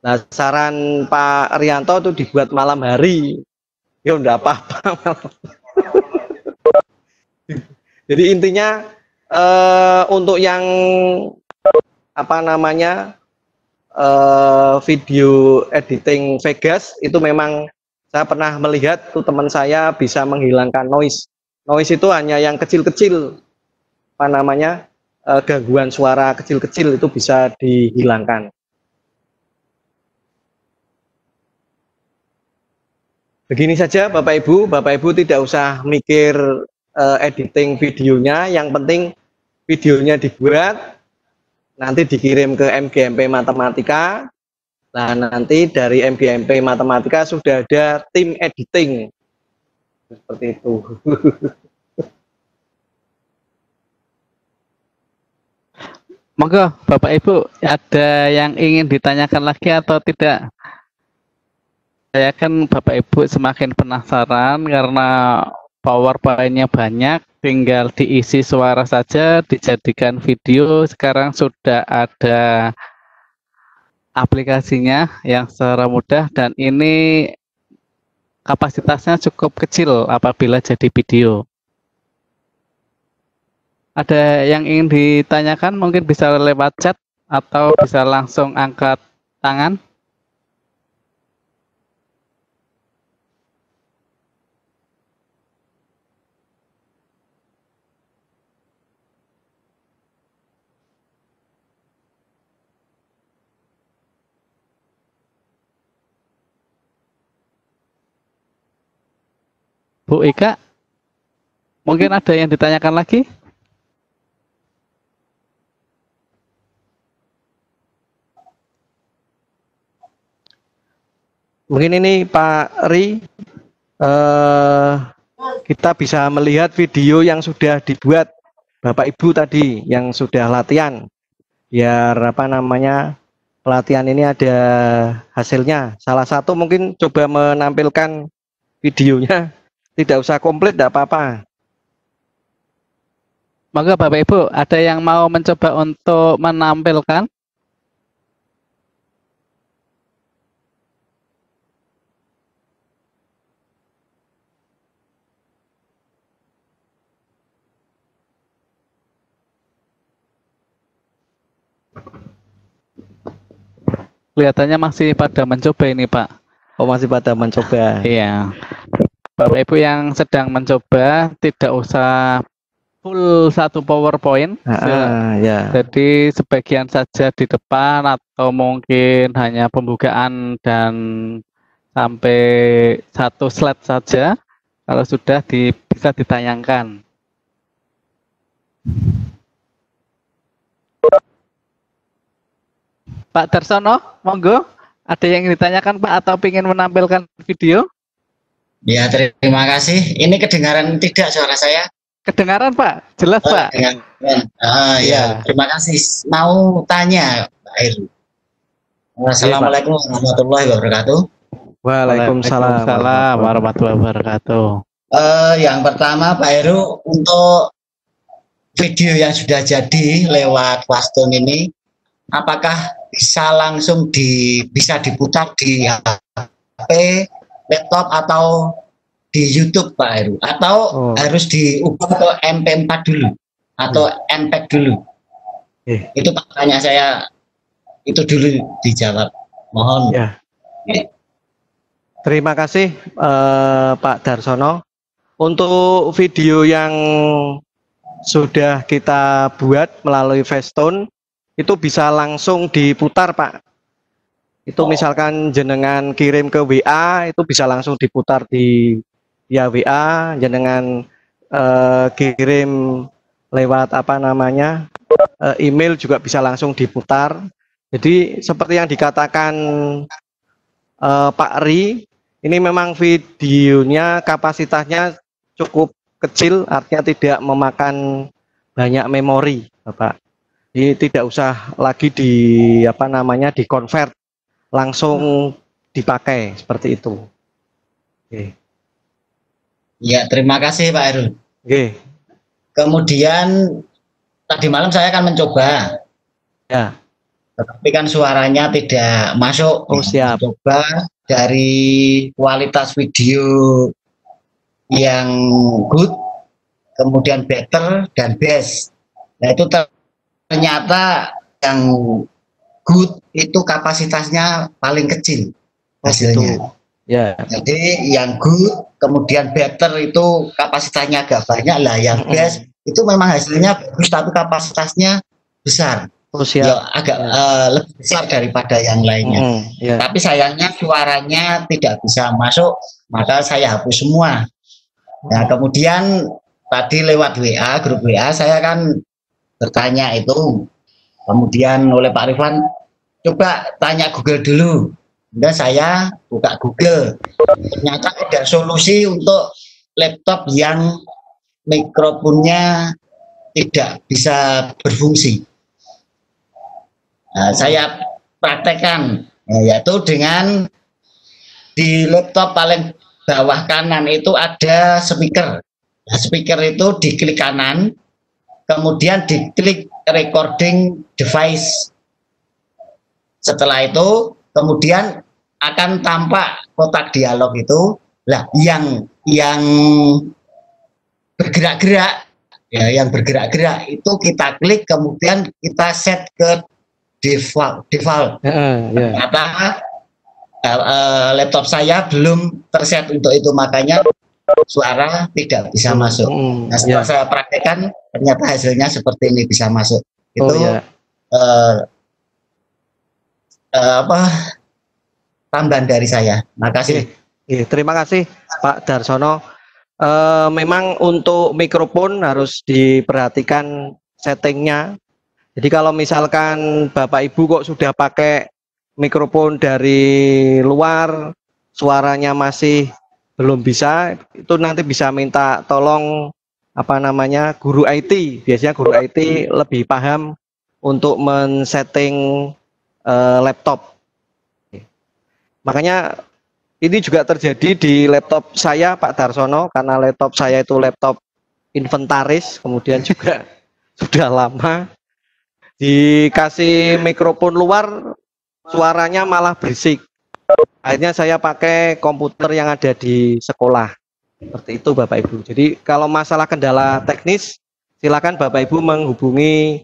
Nah, saran Pak Rianto itu dibuat malam hari. Ya enggak apa-apa. Jadi intinya untuk yang apa namanya video editing Vegas itu memang saya pernah melihat tuh teman saya bisa menghilangkan noise. Noise itu hanya yang kecil-kecil. apa namanya gangguan suara kecil-kecil itu bisa dihilangkan. Begini saja Bapak Ibu tidak usah mikir editing videonya, yang penting videonya dibuat, nanti dikirim ke MGMP Matematika. Nah, nanti dari MGMP Matematika sudah ada tim editing. Seperti itu. Monggo Bapak Ibu, ada yang ingin ditanyakan lagi atau tidak? Saya kan Bapak Ibu semakin penasaran karena PowerPoint-nya banyak, tinggal diisi suara saja, dijadikan video. Sekarang sudah ada aplikasinya yang secara mudah, dan ini kapasitasnya cukup kecil apabila jadi video. Ada yang ingin ditanyakan, mungkin bisa lewat chat atau bisa langsung angkat tangan. Bu Ika, mungkin ada yang ditanyakan lagi? Mungkin ini Pak Ri, kita bisa melihat video yang sudah dibuat Bapak Ibu tadi, yang sudah latihan. Biar apa namanya, pelatihan ini ada hasilnya. Salah satu mungkin coba menampilkan videonya, tidak usah komplit, tidak apa-apa. Maka Bapak Ibu, ada yang mau mencoba untuk menampilkan? Kelihatannya masih pada mencoba ini, Pak. Oh, masih pada mencoba. Iya. Bapak Ibu yang sedang mencoba tidak usah full satu PowerPoint. Ya. Jadi sebagian saja di depan, atau mungkin hanya pembukaan dan sampai satu slide saja. Kalau sudah bisa ditayangkan. Pak Darsono, monggo. Ada yang ditanyakan Pak atau ingin menampilkan video? Ya, terima kasih. Ini kedengaran tidak suara saya? Kedengaran Pak, jelas Pak. Ya, terima kasih. Mau tanya Pak Heru. Assalamualaikum warahmatullahi wabarakatuh. Waalaikumsalam warahmatullahi wabarakatuh. Yang pertama Pak Heru, untuk video yang sudah jadi lewat Waston ini, apakah bisa langsung bisa diputar di HP, laptop, atau di YouTube Pak Heru, atau harus diubah ke MP4 dulu atau MPEG dulu? Itu pertanyaan saya, itu dulu dijawab, mohon. Ya. Terima kasih Pak Darsono. Untuk video yang sudah kita buat melalui Facetune, itu bisa langsung diputar Pak. Itu misalkan jenengan kirim ke WA, itu bisa langsung diputar via WA. Jenengan kirim lewat apa namanya, email juga bisa langsung diputar. Jadi seperti yang dikatakan Pak Ri, ini memang videonya kapasitasnya cukup kecil, artinya tidak memakan banyak memori Bapak. Jadi tidak usah lagi dikonvert, langsung dipakai seperti itu. Ya, terima kasih Pak Heru. Kemudian tadi malam saya akan mencoba. Ya. Tetapi kan suaranya tidak masuk. Oh, siap. Coba dari kualitas video yang good, kemudian better, dan best. Nah, itu ternyata yang good itu kapasitasnya paling kecil hasilnya. Ya. Jadi yang good, kemudian better itu kapasitasnya agak banyak lah. Yang best itu memang hasilnya bagus tapi kapasitasnya besar. Oh, siap. Ya agak lebih besar daripada yang lainnya. Ya. Tapi sayangnya suaranya tidak bisa masuk, maka saya hapus semua. Nah, kemudian tadi lewat WA, grup WA, saya kan bertanya itu. Kemudian oleh Pak Rifan, coba tanya Google dulu. Kemudian saya buka Google. Ternyata ada solusi untuk laptop yang mikrofonnya tidak bisa berfungsi. Nah, saya praktekkan, yaitu dengan di laptop paling bawah kanan itu ada speaker. Nah, speaker itu diklik kanan, kemudian diklik recording device. Setelah itu, kemudian akan tampak kotak dialog itu, lah yang bergerak-gerak, ya yang bergerak-gerak itu kita klik, kemudian kita set ke default. Ternyata laptop saya belum terset untuk itu, makanya suara tidak bisa masuk. Nah, setelah saya praktekkan, ternyata hasilnya seperti ini, bisa masuk. Itu tambahan dari saya. Makasih. Terima kasih Pak Darsono. Memang untuk mikrofon harus diperhatikan settingnya. Jadi kalau misalkan Bapak Ibu kok sudah pakai mikrofon dari luar, suaranya masih belum bisa, itu nanti bisa minta tolong guru IT. Biasanya guru IT lebih paham untuk men-setting laptop. Makanya ini juga terjadi di laptop saya Pak Darsono, karena laptop saya itu laptop inventaris, kemudian juga sudah lama. Dikasih mikrofon luar, suaranya malah berisik. Akhirnya saya pakai komputer yang ada di sekolah. Seperti itu Bapak Ibu. Jadi kalau masalah kendala teknis, silakan Bapak Ibu menghubungi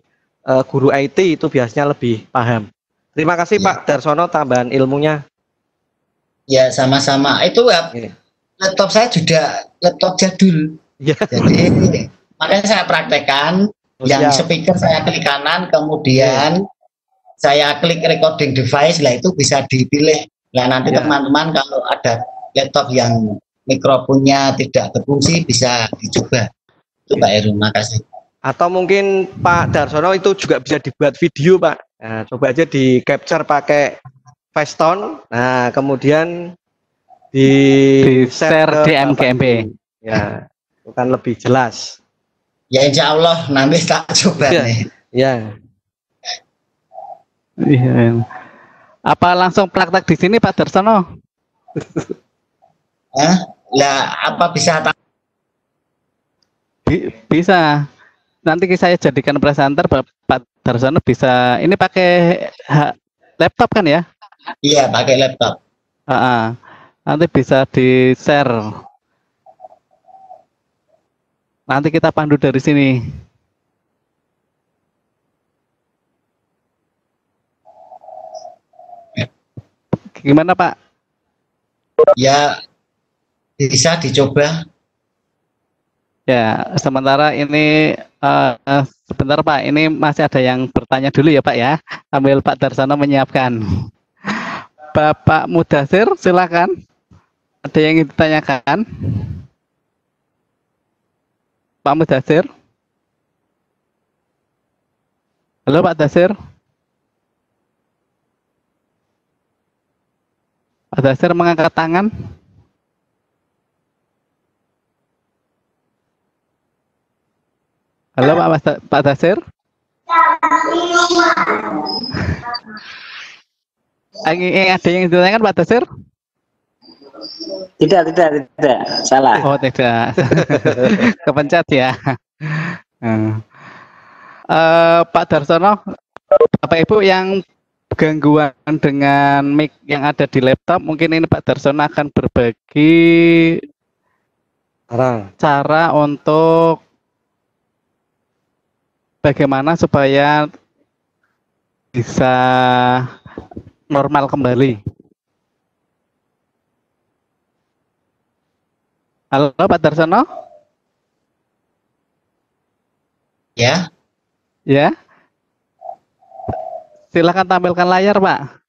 guru IT, itu biasanya lebih paham. Terima kasih Pak Darsono tambahan ilmunya. Ya, sama-sama. Itu laptop saya juga laptop jadul. Jadi makanya saya praktekkan. Yang speaker saya klik kanan, kemudian saya klik recording device, lah itu bisa dipilih. Nah, nanti teman-teman kalau ada laptop yang mikrofonnya tidak berfungsi, bisa dicoba. Itu Pak Heru, makasih. Atau mungkin Pak Darsono itu juga bisa dibuat video Pak. Nah, coba aja di capture pakai Facetone. Nah, kemudian di share di MGMP. Ya, itu kan lebih jelas. Ya insya Allah nanti tak coba nih. Ya. Iya. Apa langsung praktek di sini Pak Darsono? Lah apa bisa? Bisa. Nanti saya jadikan presenter Pak Darsono bisa. Ini pakai laptop kan ya? Iya pakai laptop. Nanti bisa di share. Nanti kita pandu dari sini. Gimana Pak? Ya bisa dicoba. Ya, sementara ini sebentar Pak, ini masih ada yang bertanya dulu ya Pak ya. Sambil Pak Darsono menyiapkan. Bapak Mudasir, silakan. Ada yang ingin ditanyakan? Pak Mudasir. Halo Pak Dasir. Pak Dasir mengangkat tangan. Halo Pak Dasir. Ada yang ditanyakan Pak Dasir? Tidak, salah. Oh tidak, kepencet ya. Pak Darsono, Bapak Ibu yang gangguan dengan mic yang ada di laptop, mungkin ini Pak Darsono akan berbagi cara untuk bagaimana supaya bisa normal kembali. Halo Pak Darsono. ya. Ya. Silakan tampilkan layar, Pak.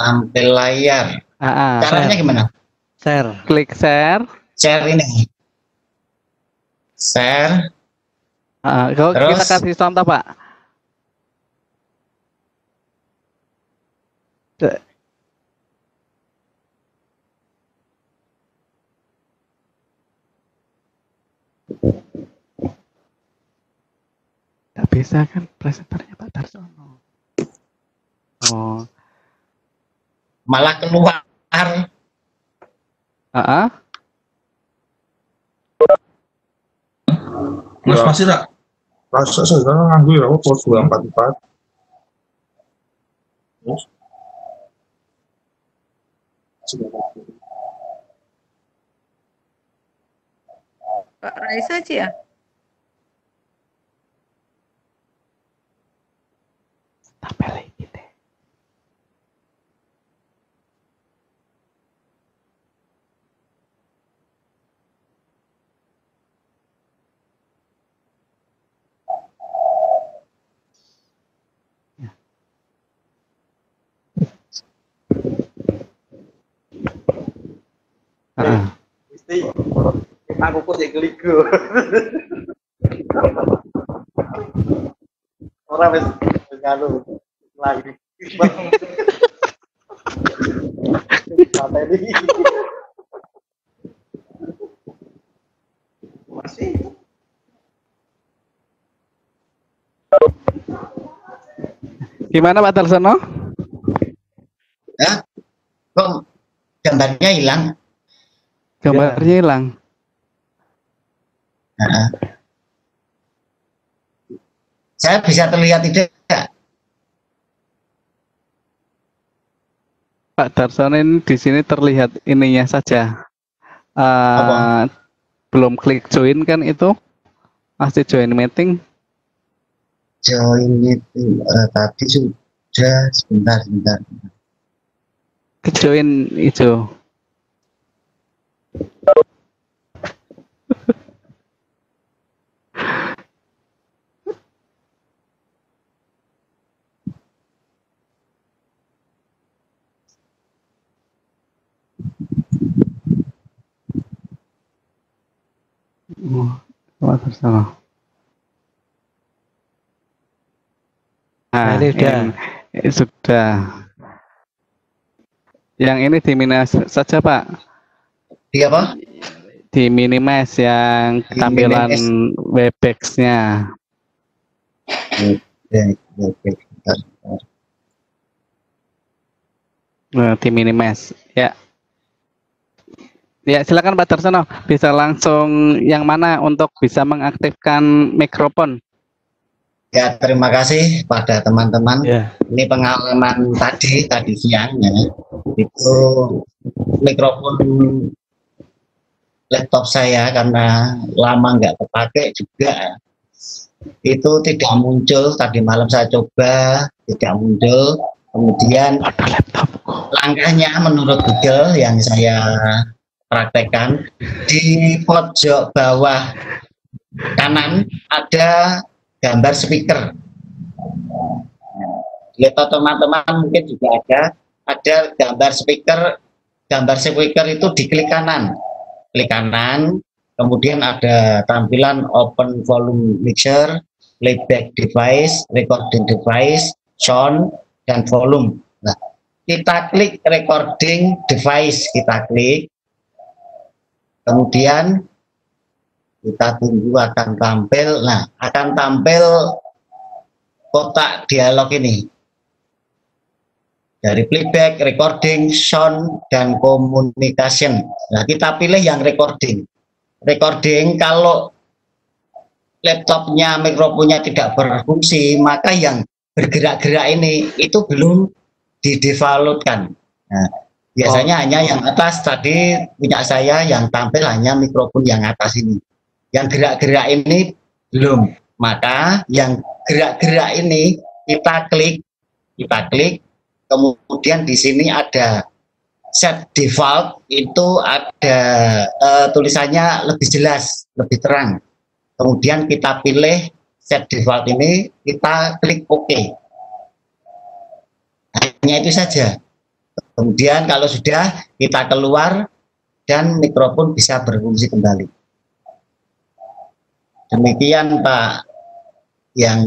Tampil layar. Caranya Share. gimana? Share. Klik share. Share ini. Share. Kalau kita Terus? kasih contoh, Pak. Tidak bisa kan presenternya Pak Darsono. Oh. Malah keluar. Mas masih tak? Rasa sekarang nganggu ya, pos 244. Terus? Pak Raisa aja ya? Tampil lagi deh. Mesti aku kok sik keligo. Ora wis nganu lagi. Materi. Masih. Gimana Pak Darsono? Ya, kok gambarnya hilang? Gambarnya hilang. Nah. Saya bisa terlihat tidak? Pak Darsono ini di sini terlihat ininya saja. Belum klik join kan itu? Masih join meeting? Join meeting tadi sudah sebentar. Ke join hijau. Nah, ini udah. Ini sudah. Yang ini diminus saja Pak. Di apa? Di minimize yang tampilan Webex-nya. Nah, di minimize ya. Ya, silakan Pak Darsono, bisa langsung yang mana untuk bisa mengaktifkan mikrofon. Ya, terima kasih pada teman-teman. Ya. Ini pengalaman tadi siang ya. Itu mikrofon laptop saya karena lama nggak terpakai juga. Itu tidak muncul, tadi malam saya coba, tidak muncul. Kemudian langkahnya menurut Google yang saya praktekkan, di pojok bawah kanan ada gambar speaker. Lihat teman-teman mungkin juga ada gambar speaker itu di klik kanan, kemudian ada tampilan open volume mixer, playback device, recording device, sound, dan volume. Nah, kita klik recording device, kita klik, kemudian kita tunggu akan tampil. Nah, akan tampil kotak dialog ini dari playback, recording, sound, dan communication. Nah, kita pilih yang recording. Kalau laptopnya, mikrofonnya tidak berfungsi, maka yang bergerak-gerak ini itu belum didefaultkan. Nah, biasanya hanya yang atas, tadi punya saya yang tampil hanya mikrofon yang atas ini. Yang gerak-gerak ini belum. Maka yang gerak-gerak ini kita klik, kemudian di sini ada set default itu ada tulisannya lebih jelas, lebih terang. Kemudian kita pilih set default ini, kita klik OK. Hanya itu saja. Kemudian kalau sudah, kita keluar dan mikrofon bisa berfungsi kembali. Demikian Pak yang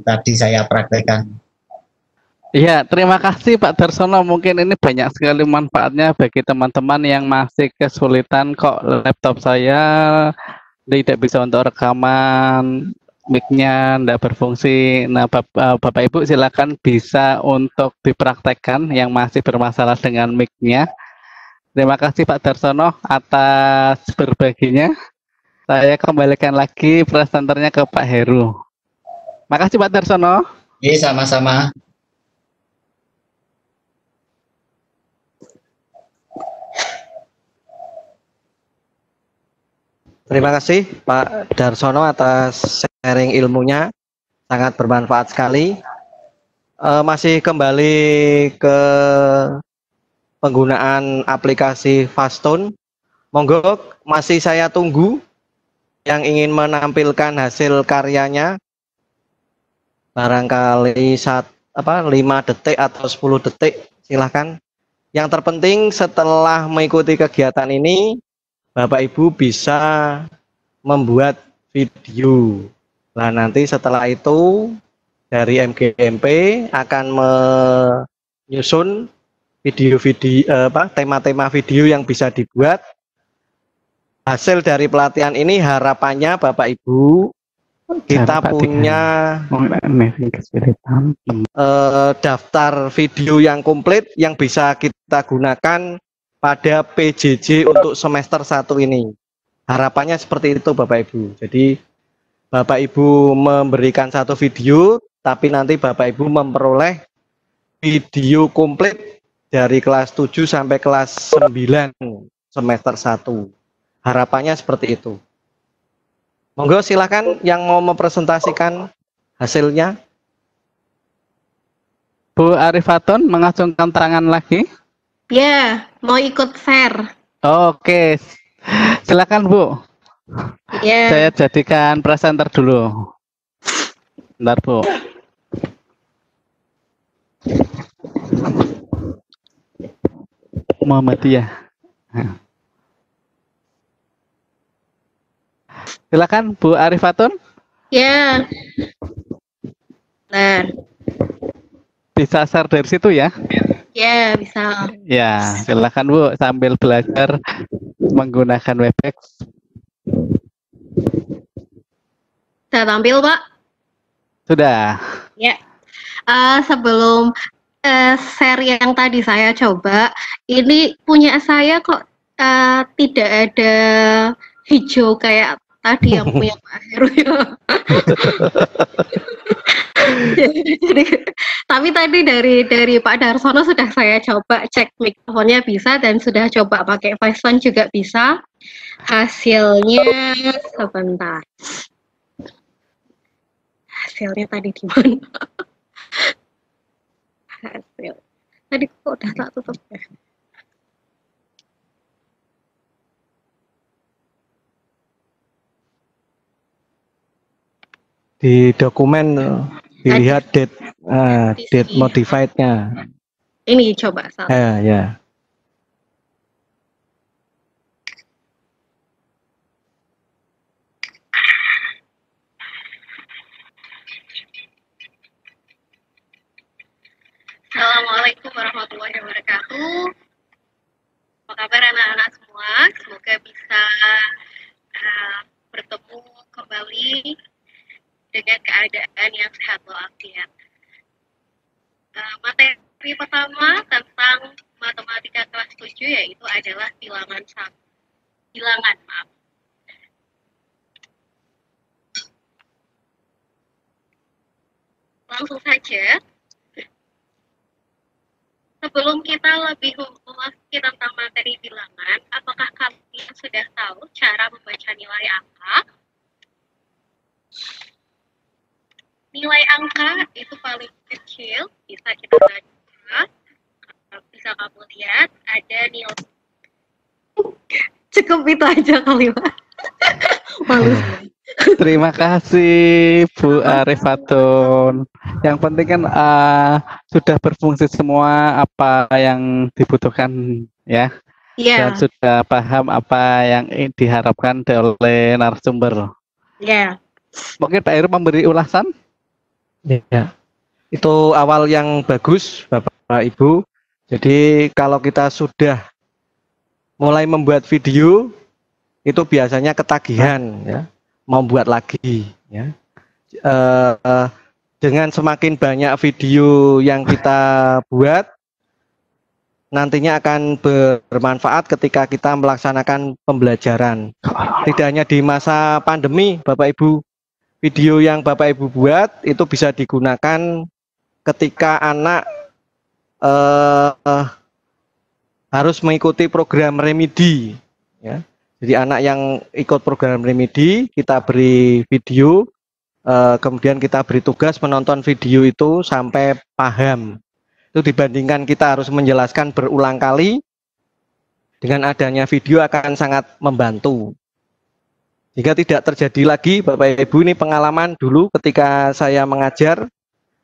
tadi saya praktekkan. Iya, terima kasih Pak Darsono. Mungkin ini banyak sekali manfaatnya bagi teman-teman yang masih kesulitan kok laptop saya tidak bisa untuk rekaman, mic-nya tidak berfungsi. Nah, Bapak Ibu silakan bisa untuk dipraktekkan yang masih bermasalah dengan mic-nya. Terima kasih Pak Darsono atas berbaginya. Saya kembalikan lagi presenternya ke Pak Heru. Makasih Pak Darsono. Iya, sama-sama. Terima kasih Pak Darsono atas sharing ilmunya, sangat bermanfaat sekali. Masih kembali ke penggunaan aplikasi Fastone. Monggo masih saya tunggu yang ingin menampilkan hasil karyanya. Barangkali 5 detik atau 10 detik, silahkan. Yang terpenting setelah mengikuti kegiatan ini, Bapak Ibu bisa membuat video. Nah, nanti setelah itu dari MGMP akan menyusun video-video tema-tema video yang bisa dibuat. Hasil dari pelatihan ini harapannya Bapak Ibu kita punya daftar video yang komplit yang bisa kita gunakan pada PJJ untuk semester 1 ini. Harapannya seperti itu Bapak Ibu. Jadi Bapak Ibu memberikan satu video, tapi nanti Bapak Ibu memperoleh video komplit dari kelas 7 sampai kelas 9 semester 1. Harapannya seperti itu. Monggo silakan yang mau mempresentasikan hasilnya. Bu Arifatun mengacungkan tangan lagi. Ya, mau ikut share. Oke, silakan Bu. Ya. Saya jadikan presenter dulu. Bentar Bu. Muhammadiyah. Silakan Bu Arifatun. Ya. Nah. Bisa share dari situ ya? Ya, bisa. Ya, silakan Bu sambil belajar menggunakan Webex. Sudah tampil, Pak? Sudah. Ya. Sebelum share yang tadi saya coba, ini punya saya kok tidak ada hijau kayak tadi yang punya Pak Heru ya. Jadi, tapi tadi dari Pak Darsono sudah saya coba cek mikrofonnya bisa dan sudah coba pakai Fastone juga bisa. Hasilnya sebentar. Hasilnya tadi di mana? Hasil. Tadi kok udah tak tutup ya? Di dokumen dilihat date modified-nya. Ini coba salah. Ya. Assalamualaikum warahmatullahi wabarakatuh. Apa kabar anak-anak semua? Semoga bisa bertemu kembali dengan keadaan yang sehat walafiat. Materi pertama tentang matematika kelas 7 yaitu adalah bilangan, maaf. Langsung saja. Sebelum kita lebih memasuki tentang materi bilangan, apakah kalian sudah tahu cara membaca nilai angka? Nilai angka itu paling kecil, bisa kita baca, bisa kamu lihat ada nilai. Cukup itu aja kali Pak. Malu. Terima kasih Bu Arifatun. Yang penting kan sudah berfungsi semua apa yang dibutuhkan ya. Iya. Dan sudah paham apa yang diharapkan oleh narasumber. Iya. Mungkin Pak Heru memberi ulasan? Ya. Itu awal yang bagus Bapak Ibu. Jadi kalau kita sudah mulai membuat video itu biasanya ketagihan ya, mau buat lagi ya. Dengan semakin banyak video yang kita buat nantinya akan bermanfaat ketika kita melaksanakan pembelajaran. Tidak hanya di masa pandemi Bapak Ibu, video yang Bapak Ibu buat itu bisa digunakan ketika anak harus mengikuti program remedi ya. Jadi anak yang ikut program remedi kita beri video, kemudian kita beri tugas menonton video itu sampai paham. Itu dibandingkan kita harus menjelaskan berulang kali, dengan adanya video akan sangat membantu. Jika tidak terjadi lagi Bapak Ibu, ini pengalaman dulu ketika saya mengajar,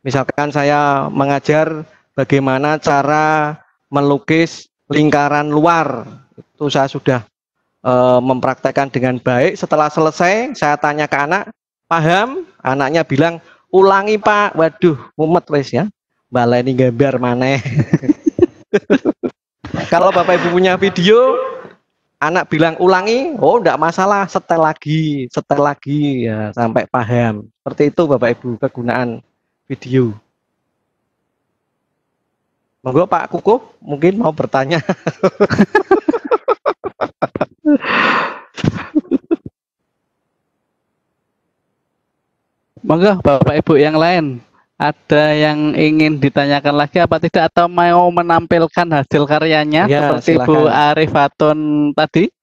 misalkan saya mengajar bagaimana cara melukis lingkaran luar, itu saya sudah mempraktekkan dengan baik. Setelah selesai saya tanya ke anak, paham? Anaknya bilang, ulangi Pak. Waduh, mumet wes ya, baleni gambar maneh. Kalau Bapak Ibu punya video, anak bilang ulangi, oh enggak masalah, setel lagi ya sampai paham. Seperti itu Bapak Ibu kegunaan video. Monggo Pak Kukuh mungkin mau bertanya. Monggo Bapak Ibu yang lain, ada yang ingin ditanyakan lagi apa tidak, atau mau menampilkan hasil karyanya Ya, seperti silakan. Bu Arifatun tadi?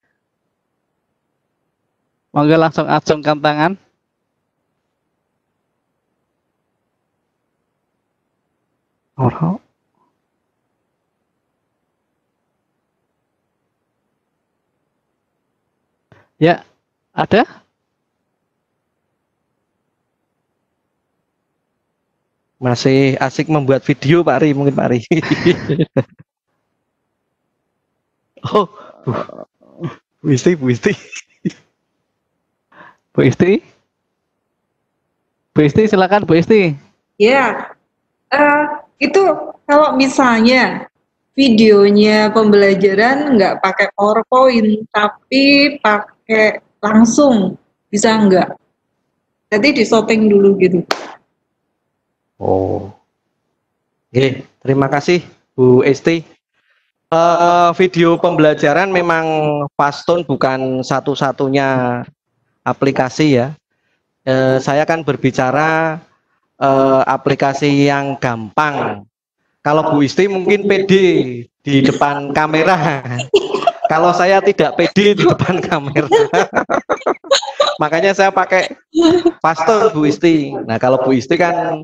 Monggo langsung acungkan tangan. Oh. Ya, ada? Masih asik membuat video Pak Ri, mungkin Pak Ri. Oh, Bu Isti. Bu Isti? Bu Isti, silakan Bu Isti. Ya, itu kalau misalnya videonya pembelajaran nggak pakai PowerPoint, tapi pakai langsung, bisa nggak? Jadi disetting dulu gitu. Oh. Oke, terima kasih Bu Esti. Video pembelajaran memang Fastone bukan satu-satunya aplikasi ya. Saya kan berbicara aplikasi yang gampang. Kalau Bu Isti mungkin pede di depan kamera. Kalau saya tidak pede di depan kamera. Makanya saya pakai Fastone Bu Isti. Nah kalau Bu Isti kan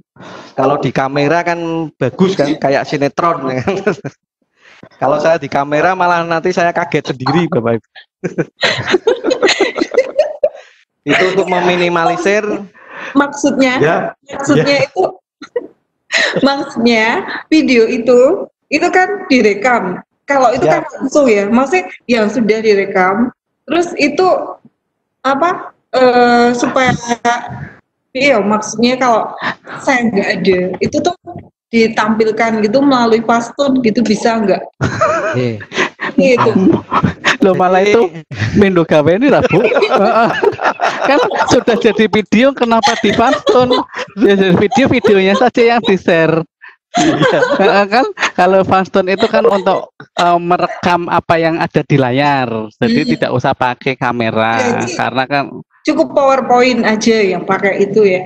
kalau di kamera kan bagus kan, kayak sinetron kan. Kalau saya di kamera malah nanti saya kaget sendiri Bapak Ibu. Itu untuk meminimalisir. Maksudnya Ya, itu maksudnya video itu kan direkam. Kalau itu Ya. kan langsung ya, maksudnya yang sudah direkam, terus itu apa supaya iya maksudnya kalau saya nggak ada itu tuh ditampilkan gitu melalui Fastone gitu, bisa nggak? Oke. Gitu. Loh malah itu Mindo gawe ini lah Bu. Kan sudah jadi video, kenapa di Fastone? Ya, jadi videonya saja yang di-share. Kan kalau Fastone itu kan untuk merekam apa yang ada di layar, jadi tidak usah pakai kamera. Jadi, karena kan cukup PowerPoint aja yang pakai itu ya.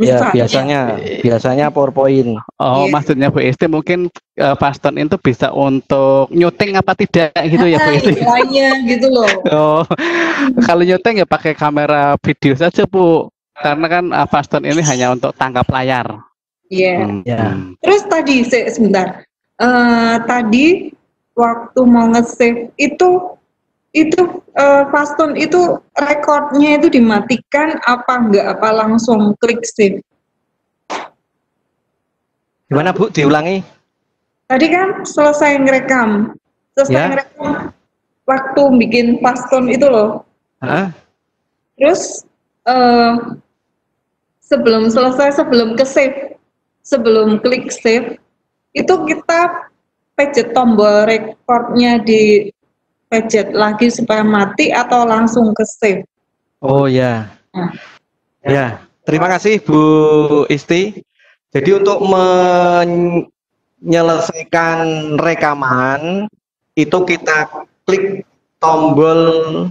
Ya Misalnya. biasanya PowerPoint. oh Iya. maksudnya Bu Esti mungkin Fastone itu bisa untuk nyuting apa tidak gitu ya Bu Esti. Istilahnya gitu loh. Oh, kalau nyuting ya pakai kamera video saja Bu, karena kan Fastone ini hanya untuk tangkap layar. Iya. Hmm. Ya. Terus tadi sebentar. Tadi waktu mau nge-save itu Fastone itu rekornya itu dimatikan apa enggak, apa langsung klik save? Gimana Bu? Diulangi? Tadi kan selesai ngerekam waktu bikin Fastone itu loh. Hah? Terus sebelum ke save, sebelum klik save itu kita pencet tombol rekornya di pencet lagi supaya mati atau langsung ke save? Oh ya. Ya, terima kasih Bu Isti. Jadi untuk menyelesaikan rekaman itu kita klik tombol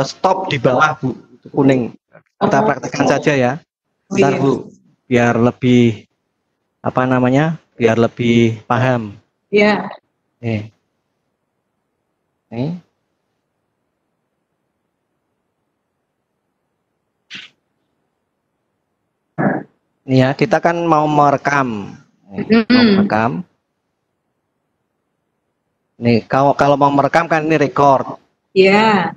stop di bawah Bu, itu kuning. Kita praktekkan saja ya. Bentar Bu, biar lebih biar lebih paham. Iya. Nih. Nih ya, kita kan mau merekam. Nih, kalau mau merekam kan ini record. Iya.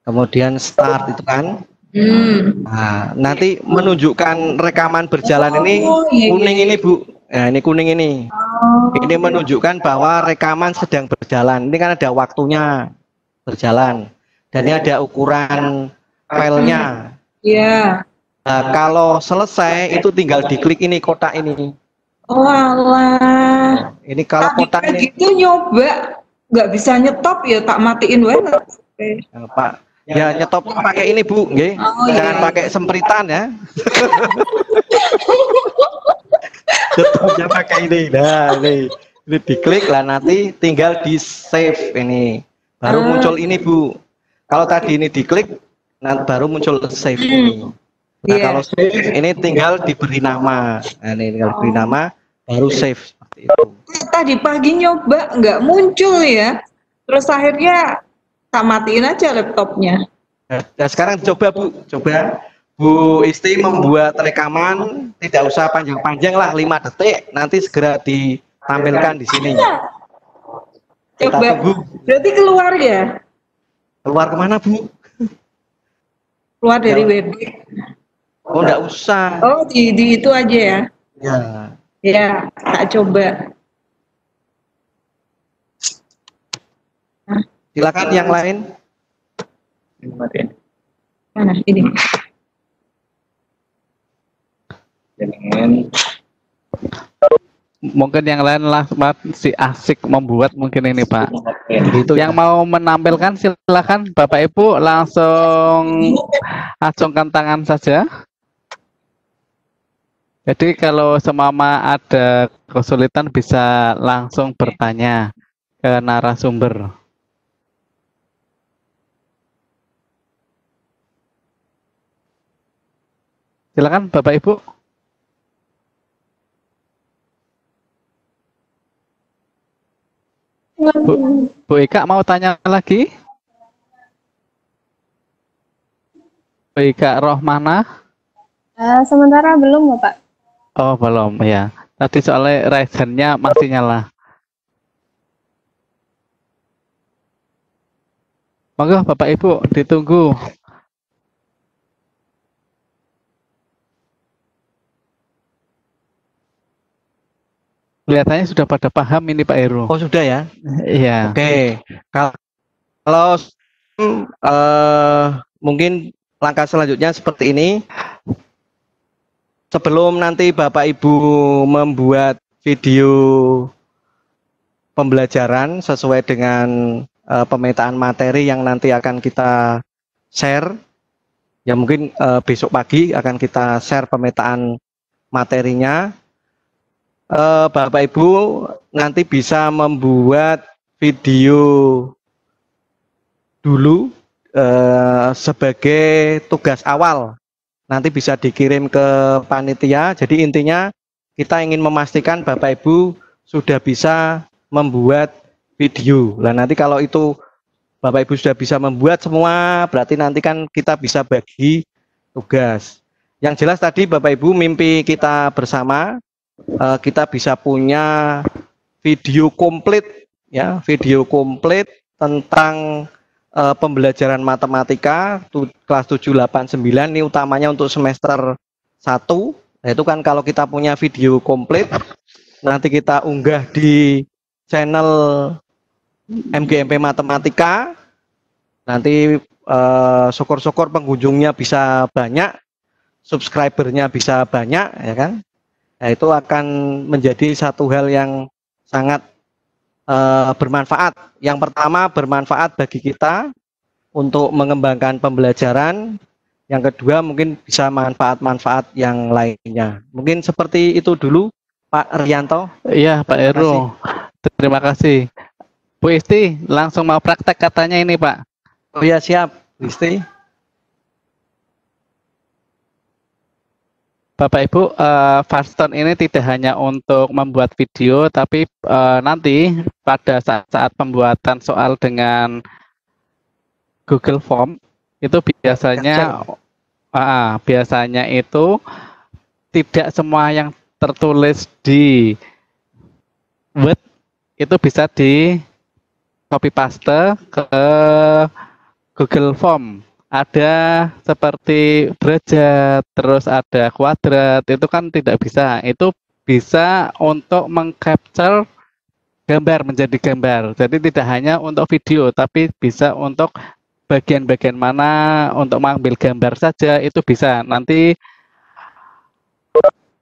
Kemudian start itu kan. Nah, nanti menunjukkan rekaman berjalan ini kuning ini Bu. Nah, ini kuning ini. Ini menunjukkan bahwa rekaman sedang berjalan. Ini kan ada waktunya berjalan. Dan ini ada ukuran filenya. Iya. Nah, kalau selesai itu tinggal diklik ini kotak ini. Oh alah. Ini kalau kotak ini gitu nyoba nggak bisa nyetop ya tak matiin wae. Pak. Ya nyetop pakai ini Bu, nggih. Jangan pakai sempritan ya. Nyetopnya pakai ini. Nah, ini diklik lah, nanti tinggal di save ini. Baru muncul ini Bu. Kalau tadi ini diklik, nanti baru muncul save ini. Nah, kalau save ini tinggal diberi nama. Nah, ini tinggal diberi nama, baru save seperti itu. Tadi pagi nyoba nggak muncul ya. Terus akhirnya tak matiin aja laptopnya. Nah, sekarang coba Bu, Bu Isti membuat rekaman, tidak usah panjang-panjang lah, 5 detik, nanti segera ditampilkan di sini. Coba. Berarti keluar ya? Keluar kemana Bu? Keluar dari Webex. Oh, enggak usah. Oh, di itu aja ya? Ya. Ya, tak coba. Silakan yang lain. Mana ini? Mungkin yang lain lah si asik membuat mungkin ini Pak. Itu yang mau menampilkan silakan Bapak Ibu langsung acungkan tangan saja. Jadi kalau semama ada kesulitan bisa langsung bertanya ke narasumber. Silakan Bapak Ibu. Bu Ika mau tanya lagi? Bu Ika Rohmana? Sementara belum Bapak. Oh belum ya. Tadi soalnya reagennya masih nyala. Monggo Bapak Ibu ditunggu. Kelihatannya sudah pada paham ini Pak Heru. Oh sudah ya? Iya. Oke. Kalau mungkin langkah selanjutnya seperti ini. Sebelum nanti Bapak Ibu membuat video pembelajaran sesuai dengan pemetaan materi yang nanti akan kita share, ya mungkin besok pagi akan kita share pemetaan materinya. Bapak Ibu nanti bisa membuat video dulu sebagai tugas awal. Nanti bisa dikirim ke panitia. Jadi intinya kita ingin memastikan Bapak Ibu sudah bisa membuat video. Nah nanti kalau itu Bapak Ibu sudah bisa membuat semua, berarti nanti kan kita bisa bagi tugas. Yang jelas tadi Bapak Ibu mimpi kita bersama, kita bisa punya video komplit ya, video komplit tentang pembelajaran matematika kelas 7, 8, 9 ini utamanya untuk semester 1. Nah, itu kan kalau kita punya video komplit nanti kita unggah di channel MGMP Matematika. Nanti syukur-syukur pengunjungnya bisa banyak, subscribernya bisa banyak, ya kan? Nah, itu akan menjadi satu hal yang sangat bermanfaat. Yang pertama, bermanfaat bagi kita untuk mengembangkan pembelajaran. Yang kedua, mungkin bisa manfaat-manfaat yang lainnya. Mungkin seperti itu dulu, Pak Rianto. Iya, Pak Heru. Terima kasih. Bu Isti, langsung mau praktek katanya ini, Pak. Oh ya, siap, Bu Isti. Bapak Ibu, Fastone ini tidak hanya untuk membuat video, tapi nanti pada saat pembuatan soal dengan Google Form itu biasanya itu tidak semua yang tertulis di Word itu bisa di copy paste ke Google Form. Ada seperti derajat, terus ada kuadrat, itu kan tidak bisa. Itu bisa untuk mengcapture gambar menjadi gambar. Jadi tidak hanya untuk video, tapi bisa untuk bagian-bagian mana untuk mengambil gambar saja itu bisa. Nanti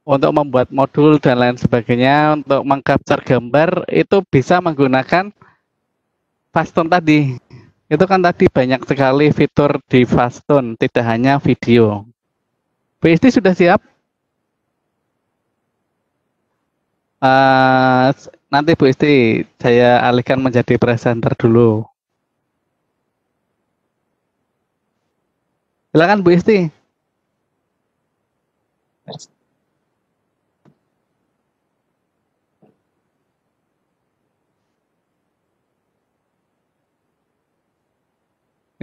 untuk membuat modul dan lain sebagainya, untuk mengcapture gambar itu bisa menggunakan Fastone tadi. Itu kan tadi banyak sekali fitur di Fastone, tidak hanya video. Bu Isti sudah siap? Nanti Bu Isti saya alihkan menjadi presenter dulu. Silakan Bu Isti.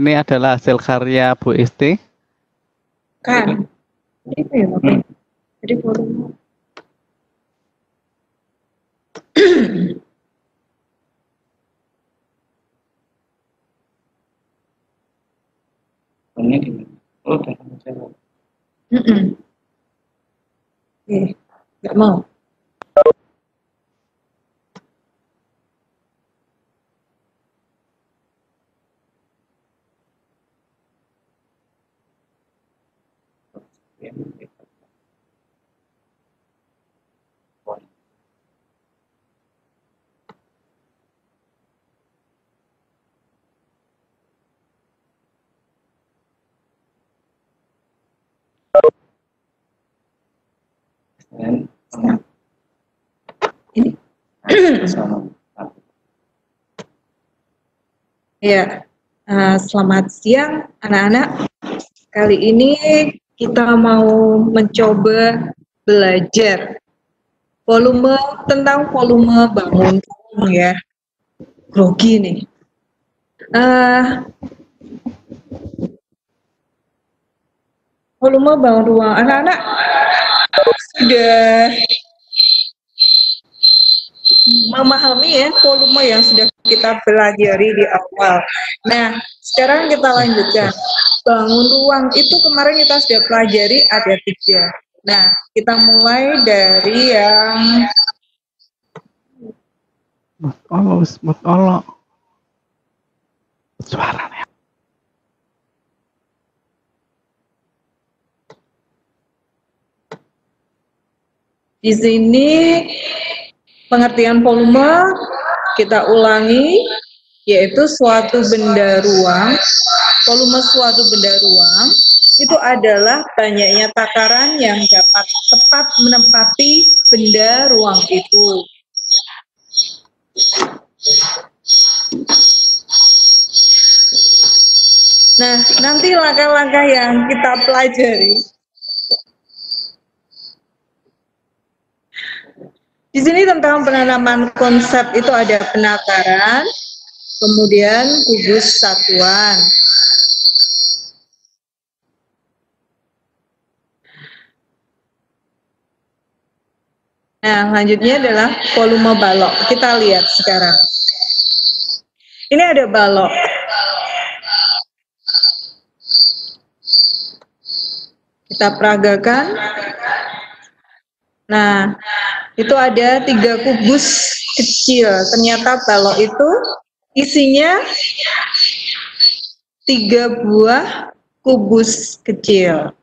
Ini adalah hasil karya Bu Isti. Kan. Itu ya, Bapak. Jadi volume. Oh, udah jawab. Nggak mau. Ini. Ya, selamat siang anak-anak. Kali ini kita mau mencoba belajar tentang volume bangun ruang ya. Grogi nih. Volume bangun ruang, anak-anak sudah memahami ya volume yang sudah kita pelajari di awal. Nah, sekarang kita lanjutkan. Bangun ruang itu kemarin kita sudah pelajari ada 3. Nah, kita mulai dari yang suaranya. Di sini pengertian volume kita ulangi, yaitu suatu benda ruang. Volume suatu benda ruang itu adalah banyaknya takaran yang dapat tepat menempati benda ruang itu. Nah, nanti langkah-langkah yang kita pelajari. Di sini tentang penanaman konsep itu ada penataran, kemudian kubus satuan. Nah, selanjutnya adalah volume balok. Kita lihat sekarang. Ini ada balok. Kita peragakan. Nah, itu ada 3 kubus kecil. Ternyata balok itu isinya 3 buah kubus kecil.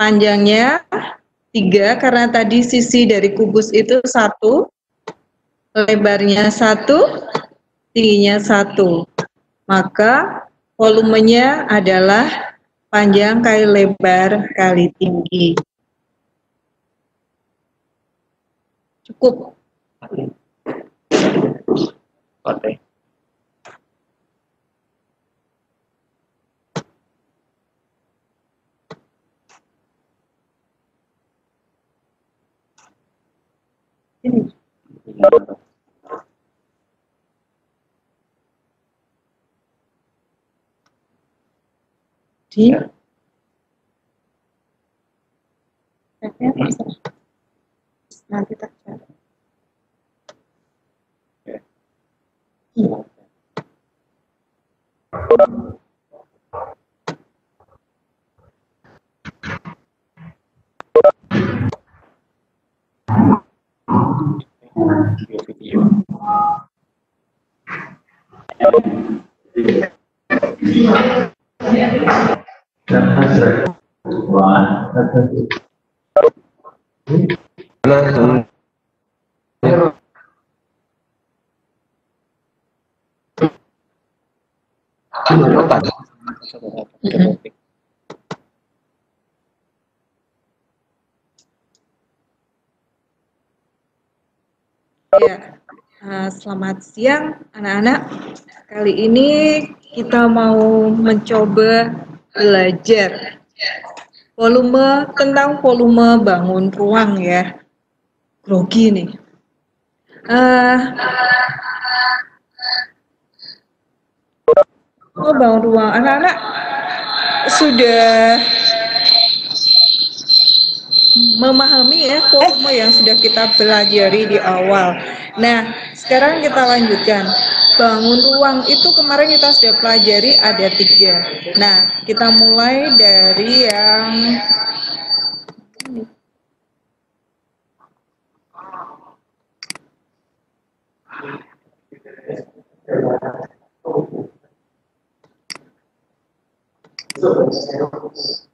Panjangnya 3 karena tadi sisi dari kubus itu 1, lebarnya 1, tingginya 1. Maka volumenya adalah panjang kali lebar kali tinggi. Cukup. Oke. Ini. Di nanti tak cari. Video. Ya, selamat siang anak-anak. Kali ini kita mau mencoba belajar tentang volume bangun ruang ya. Grogi nih. Bangun ruang, anak-anak sudah memahami ya volume yang sudah kita pelajari di awal. Nah, sekarang kita lanjutkan. Bangun ruang itu kemarin kita sudah pelajari ada 3. Nah, kita mulai dari yang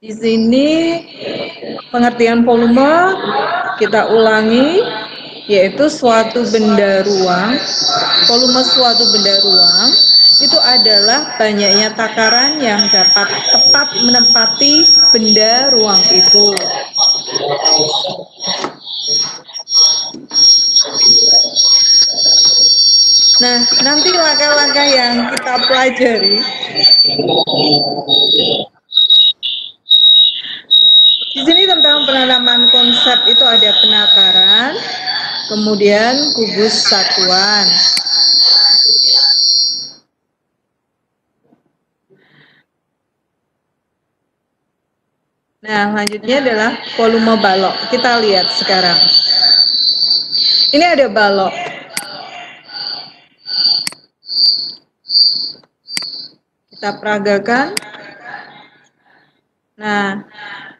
di sini pengertian volume kita ulangi, yaitu suatu benda ruang. Volume suatu benda ruang itu adalah banyaknya takaran yang dapat tepat menempati benda ruang itu. Nah, nanti langkah-langkah yang kita pelajari di sini tentang penanaman konsep itu ada penataran, kemudian kubus satuan. Nah, selanjutnya adalah volume balok. Kita lihat sekarang. Ini ada balok. Kita peragakan. Nah,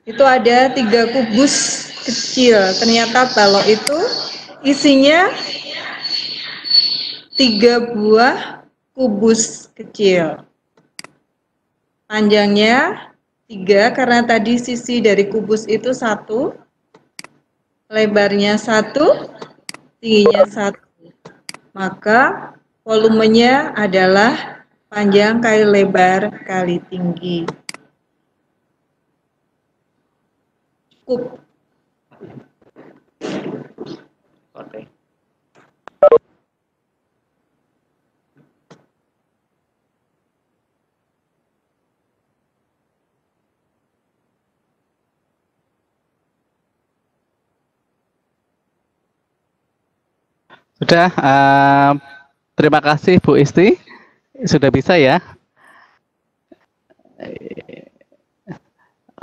itu ada 3 kubus kecil. Ternyata balok itu isinya 3 buah kubus kecil. Panjangnya 3 karena tadi sisi dari kubus itu 1, lebarnya 1, tingginya 1. Maka volumenya adalah panjang kali lebar kali tinggi. Cukup. Oke. Sudah, terima kasih Bu Isti. Sudah bisa ya?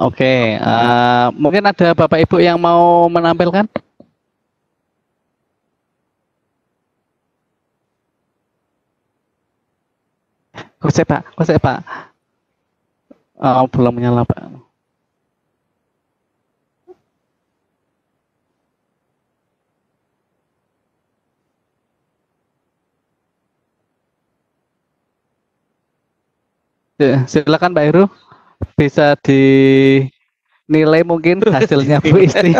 Oke, mungkin ada Bapak Ibu yang mau menampilkan? Kok saya Pak? Oh, belum menyala Pak. Silakan Pak Heru, bisa dinilai mungkin hasilnya Bu Isti.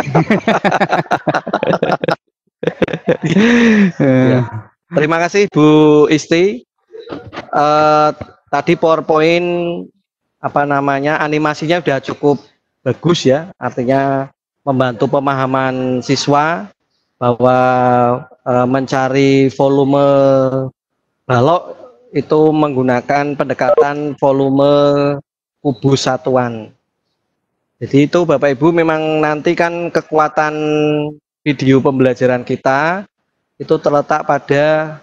Ya. Terima kasih Bu Isti. Tadi PowerPoint animasinya sudah cukup bagus ya, artinya membantu pemahaman siswa bahwa mencari volume balok itu menggunakan pendekatan volume kubus satuan. Jadi itu Bapak Ibu memang nanti kan kekuatan video pembelajaran kita itu terletak pada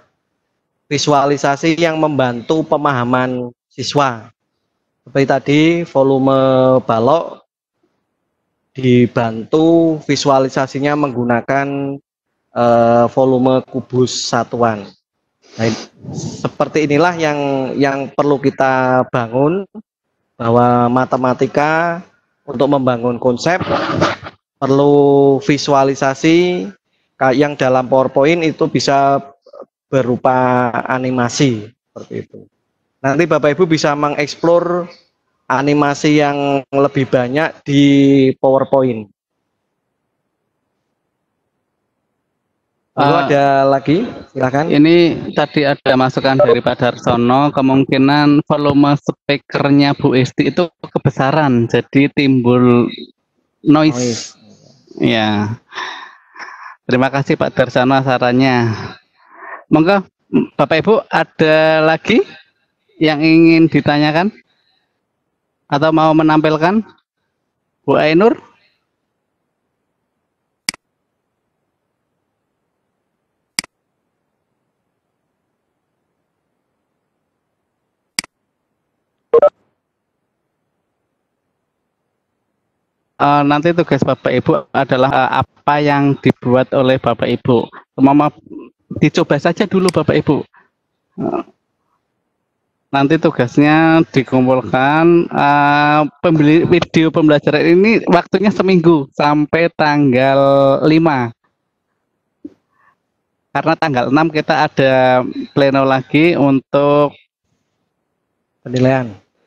visualisasi yang membantu pemahaman siswa. Seperti tadi volume balok dibantu visualisasinya menggunakan volume kubus satuan. Nah, seperti inilah yang perlu kita bangun, bahwa matematika untuk membangun konsep perlu visualisasi yang dalam PowerPoint itu bisa berupa animasi seperti itu. Nanti Bapak Ibu bisa mengeksplor animasi yang lebih banyak di PowerPoint. Lalu ada lagi, silakan. Ini tadi ada masukan dari Pak Darsono, kemungkinan volume speakernya Bu Isti itu kebesaran, jadi timbul noise. Ya. Terima kasih Pak Darsono sarannya. Monggo Bapak Ibu ada lagi yang ingin ditanyakan atau mau menampilkan? Bu Ainur? Nanti tugas Bapak Ibu adalah apa yang dibuat oleh Bapak Ibu. Mama dicoba saja dulu Bapak Ibu. Nanti tugasnya dikumpulkan. Video pembelajaran ini waktunya seminggu sampai tanggal 5. Karena tanggal 6 kita ada pleno lagi untuk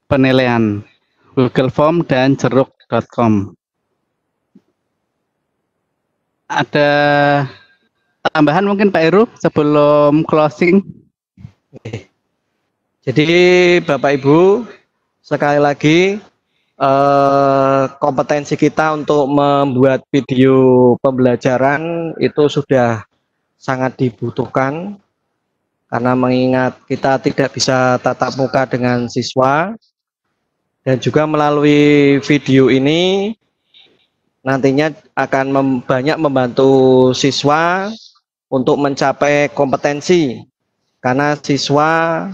penilaian Google Form dan jeruk.com. Ada tambahan mungkin Pak Heru sebelum closing? Jadi Bapak Ibu, sekali lagi kompetensi kita untuk membuat video pembelajaran itu sudah sangat dibutuhkan, karena mengingat kita tidak bisa tatap muka dengan siswa, dan juga melalui video ini nantinya akan banyak membantu siswa untuk mencapai kompetensi, karena siswa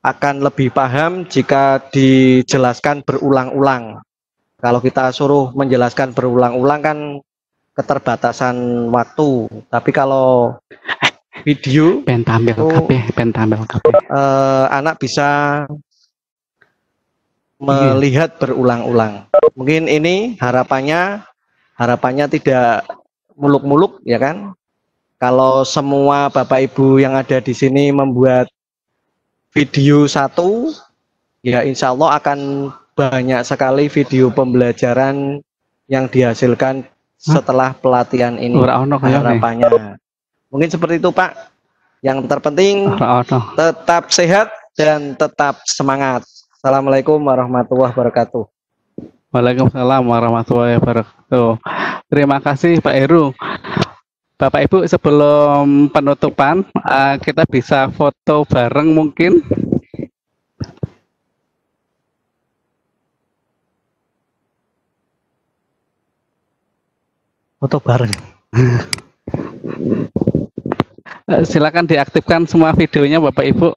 akan lebih paham jika dijelaskan berulang-ulang. Kalau kita suruh menjelaskan berulang-ulang kan keterbatasan waktu, tapi kalau video anak bisa melihat berulang-ulang. Mungkin ini harapannya tidak muluk-muluk ya kan. Kalau semua Bapak Ibu yang ada di sini membuat video satu, ya insya Allah akan banyak sekali video pembelajaran yang dihasilkan setelah pelatihan ini. Harapannya. Mungkin seperti itu Pak. Yang terpenting tetap sehat dan tetap semangat. Assalamualaikum warahmatullahi wabarakatuh. Waalaikumsalam warahmatullahi wabarakatuh. Terima kasih Pak Heru. Bapak Ibu, sebelum penutupan kita bisa foto bareng mungkin. Foto bareng. Silakan diaktifkan semua videonya Bapak Ibu.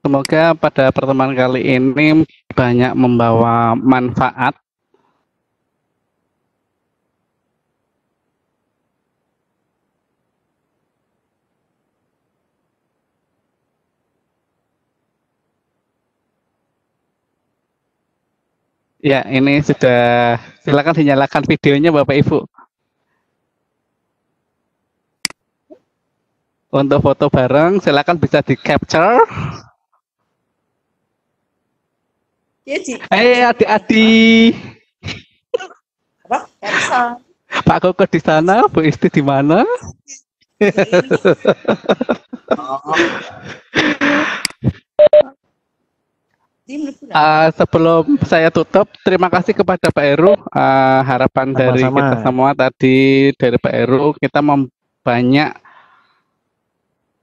Semoga pada pertemuan kali ini banyak membawa manfaat. Ya, ini sudah. Silakan dinyalakan videonya Bapak Ibu. Untuk foto bareng, silakan bisa di capture. Ya, Ci. Adik-adik. Apa? Elsa. Pak Koko di sana, Bu Isti di mana? Sebelum saya tutup, terima kasih kepada Pak Heru. Harapan dari Sama-sama. kita semua tadi dari Pak Heru, kita banyak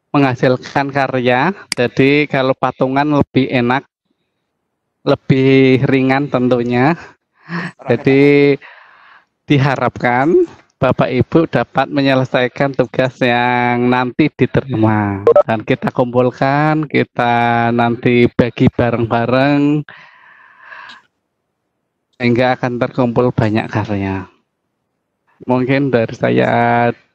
menghasilkan karya. Jadi kalau patungan lebih enak, lebih ringan tentunya. Jadi diharapkan Bapak Ibu dapat menyelesaikan tugas yang nanti diterima dan kita kumpulkan, kita nanti bagi bareng-bareng sehingga akan terkumpul banyak karya. Mungkin dari saya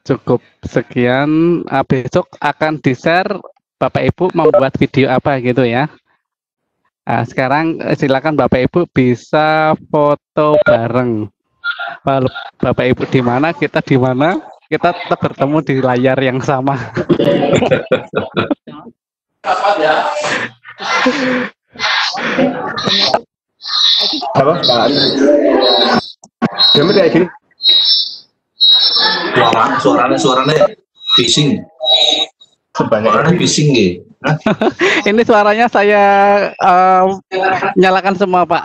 cukup sekian. Besok akan di-share Bapak Ibu membuat video apa gitu ya. Sekarang silakan Bapak Ibu bisa foto bareng. Bapak Ibu di mana, kita di mana, kita tetap bertemu di layar yang sama. Apa? Gimana kayak gini? Suaranya bising. Suaranya bising gitu. Ini suaranya saya nyalakan semua Pak.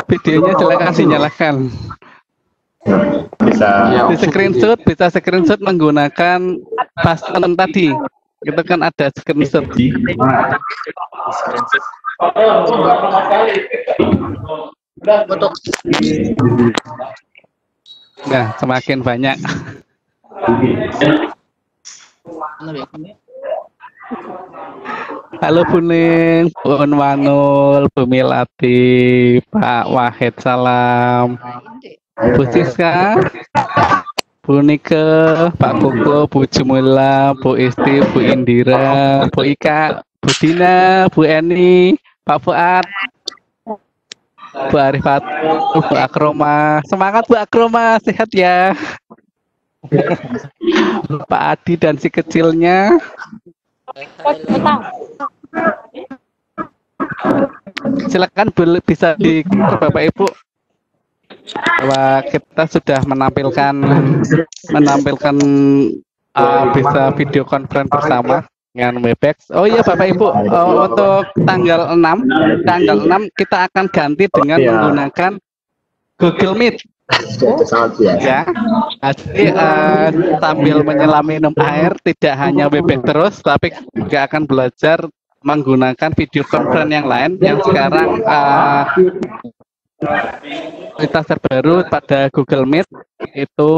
Videonya silakan dinyalakan. Bisa Bisa screenshot menggunakan button tadi. Itu kan ada screenshot. Nah, semakin banyak. Halo Bu Ning, Bu Manul, Bu Milati, Pak Wahid, salam. Bu Siska, Bu Nike, Pak Koko, Bu Jumula, Bu Isti, Bu Indira, Bu Ika, Bu Dina, Bu Eni, Pak Fuad, Bu Arifat, Bu Akroma. Semangat Bu Akroma, sehat ya. Pak Adi dan si kecilnya. Silakan bisa di Bapak Ibu bahwa kita sudah menampilkan bisa video conference bersama dengan Webex. Oh iya Bapak Ibu, untuk tanggal 6 kita akan ganti dengan menggunakan Google Meet. Ya, jadi sambil menyelam minum air, tidak hanya Webex terus, tapi juga akan belajar menggunakan video conference yang lain yang sekarang kualitas terbaru pada Google Meet itu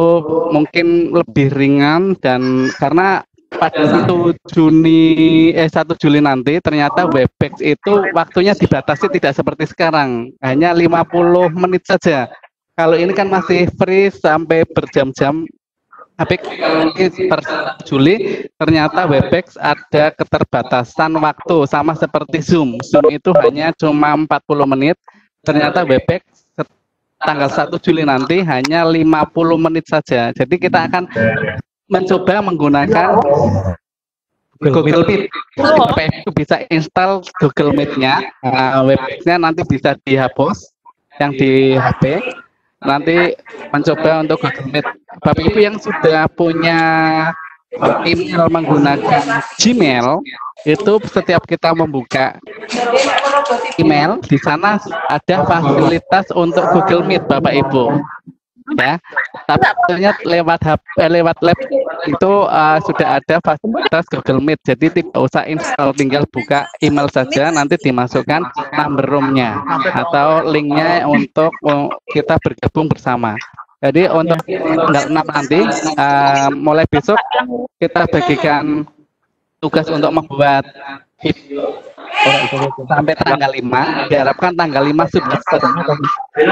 mungkin lebih ringan, dan karena pada 1 Juli nanti ternyata Webex itu waktunya dibatasi, tidak seperti sekarang, hanya 50 menit saja. Kalau ini kan masih free sampai berjam-jam. Tapi per Juli ternyata Webex ada keterbatasan waktu, sama seperti Zoom. Zoom itu hanya cuma 40 menit. Ternyata Webex tanggal 1 Juli nanti hanya 50 menit saja. Jadi kita akan mencoba menggunakan Google Meet. Bapak Ibu bisa install Google Meet-nya. Webex-nya nanti bisa dihapus yang di HP. Nanti mencoba untuk Google Meet. Bapak Ibu yang sudah punya email menggunakan Gmail, itu setiap kita membuka email, di sana ada fasilitas untuk Google Meet Bapak Ibu. Ya, tapi sebenarnya lewat lab itu sudah ada fasilitas Google Meet, jadi tidak usah install, tinggal buka email saja, nanti dimasukkan number room-nya atau linknya untuk kita bergabung bersama. Jadi untuk tanggal 6 nanti, mulai besok kita bagikan tugas untuk membuat sampai tanggal 5. Diharapkan tanggal 5 sudah selesai.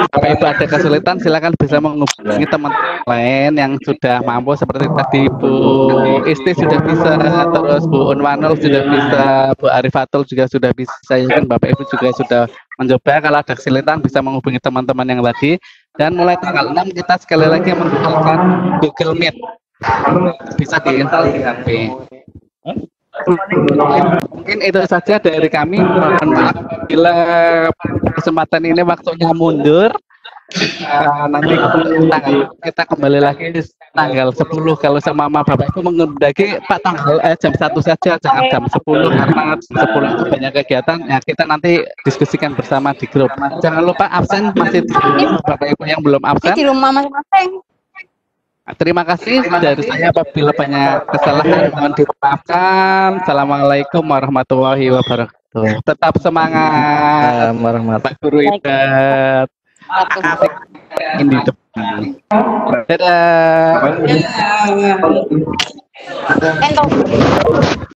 Bapak Ibu ada kesulitan silakan bisa menghubungi teman lain yang sudah mampu seperti tadi Bu Isti sudah bisa, terus Bu Unwanul sudah bisa, Bu Arifatul juga sudah bisa, ya kan Bapak Ibu juga sudah mencoba. Kalau ada kesulitan bisa menghubungi teman-teman yang tadi, dan mulai tanggal 6 kita sekali lagi menggunakan Google Meet, bisa diinstal di HP. Mungkin itu saja dari kami. Mohon maaf bila kesempatan ini waktunya mundur. Nanti kita kembali lagi tanggal 10 kalau sama Bapak Ibu mengundang Pak tanggal jam 1 saja, jangan jam 10 karena 10 itu banyak kegiatan ya, kita nanti diskusikan bersama di grup. Jangan lupa absen masih Bapak Ibu yang belum absen di rumah masing-masing. Terima kasih dari saya, apabila banyak kesalahan mohon dimaafkan. Assalamualaikum warahmatullahi wabarakatuh. Tetap semangat Pak Guru Idat. Ini depan. Dadah.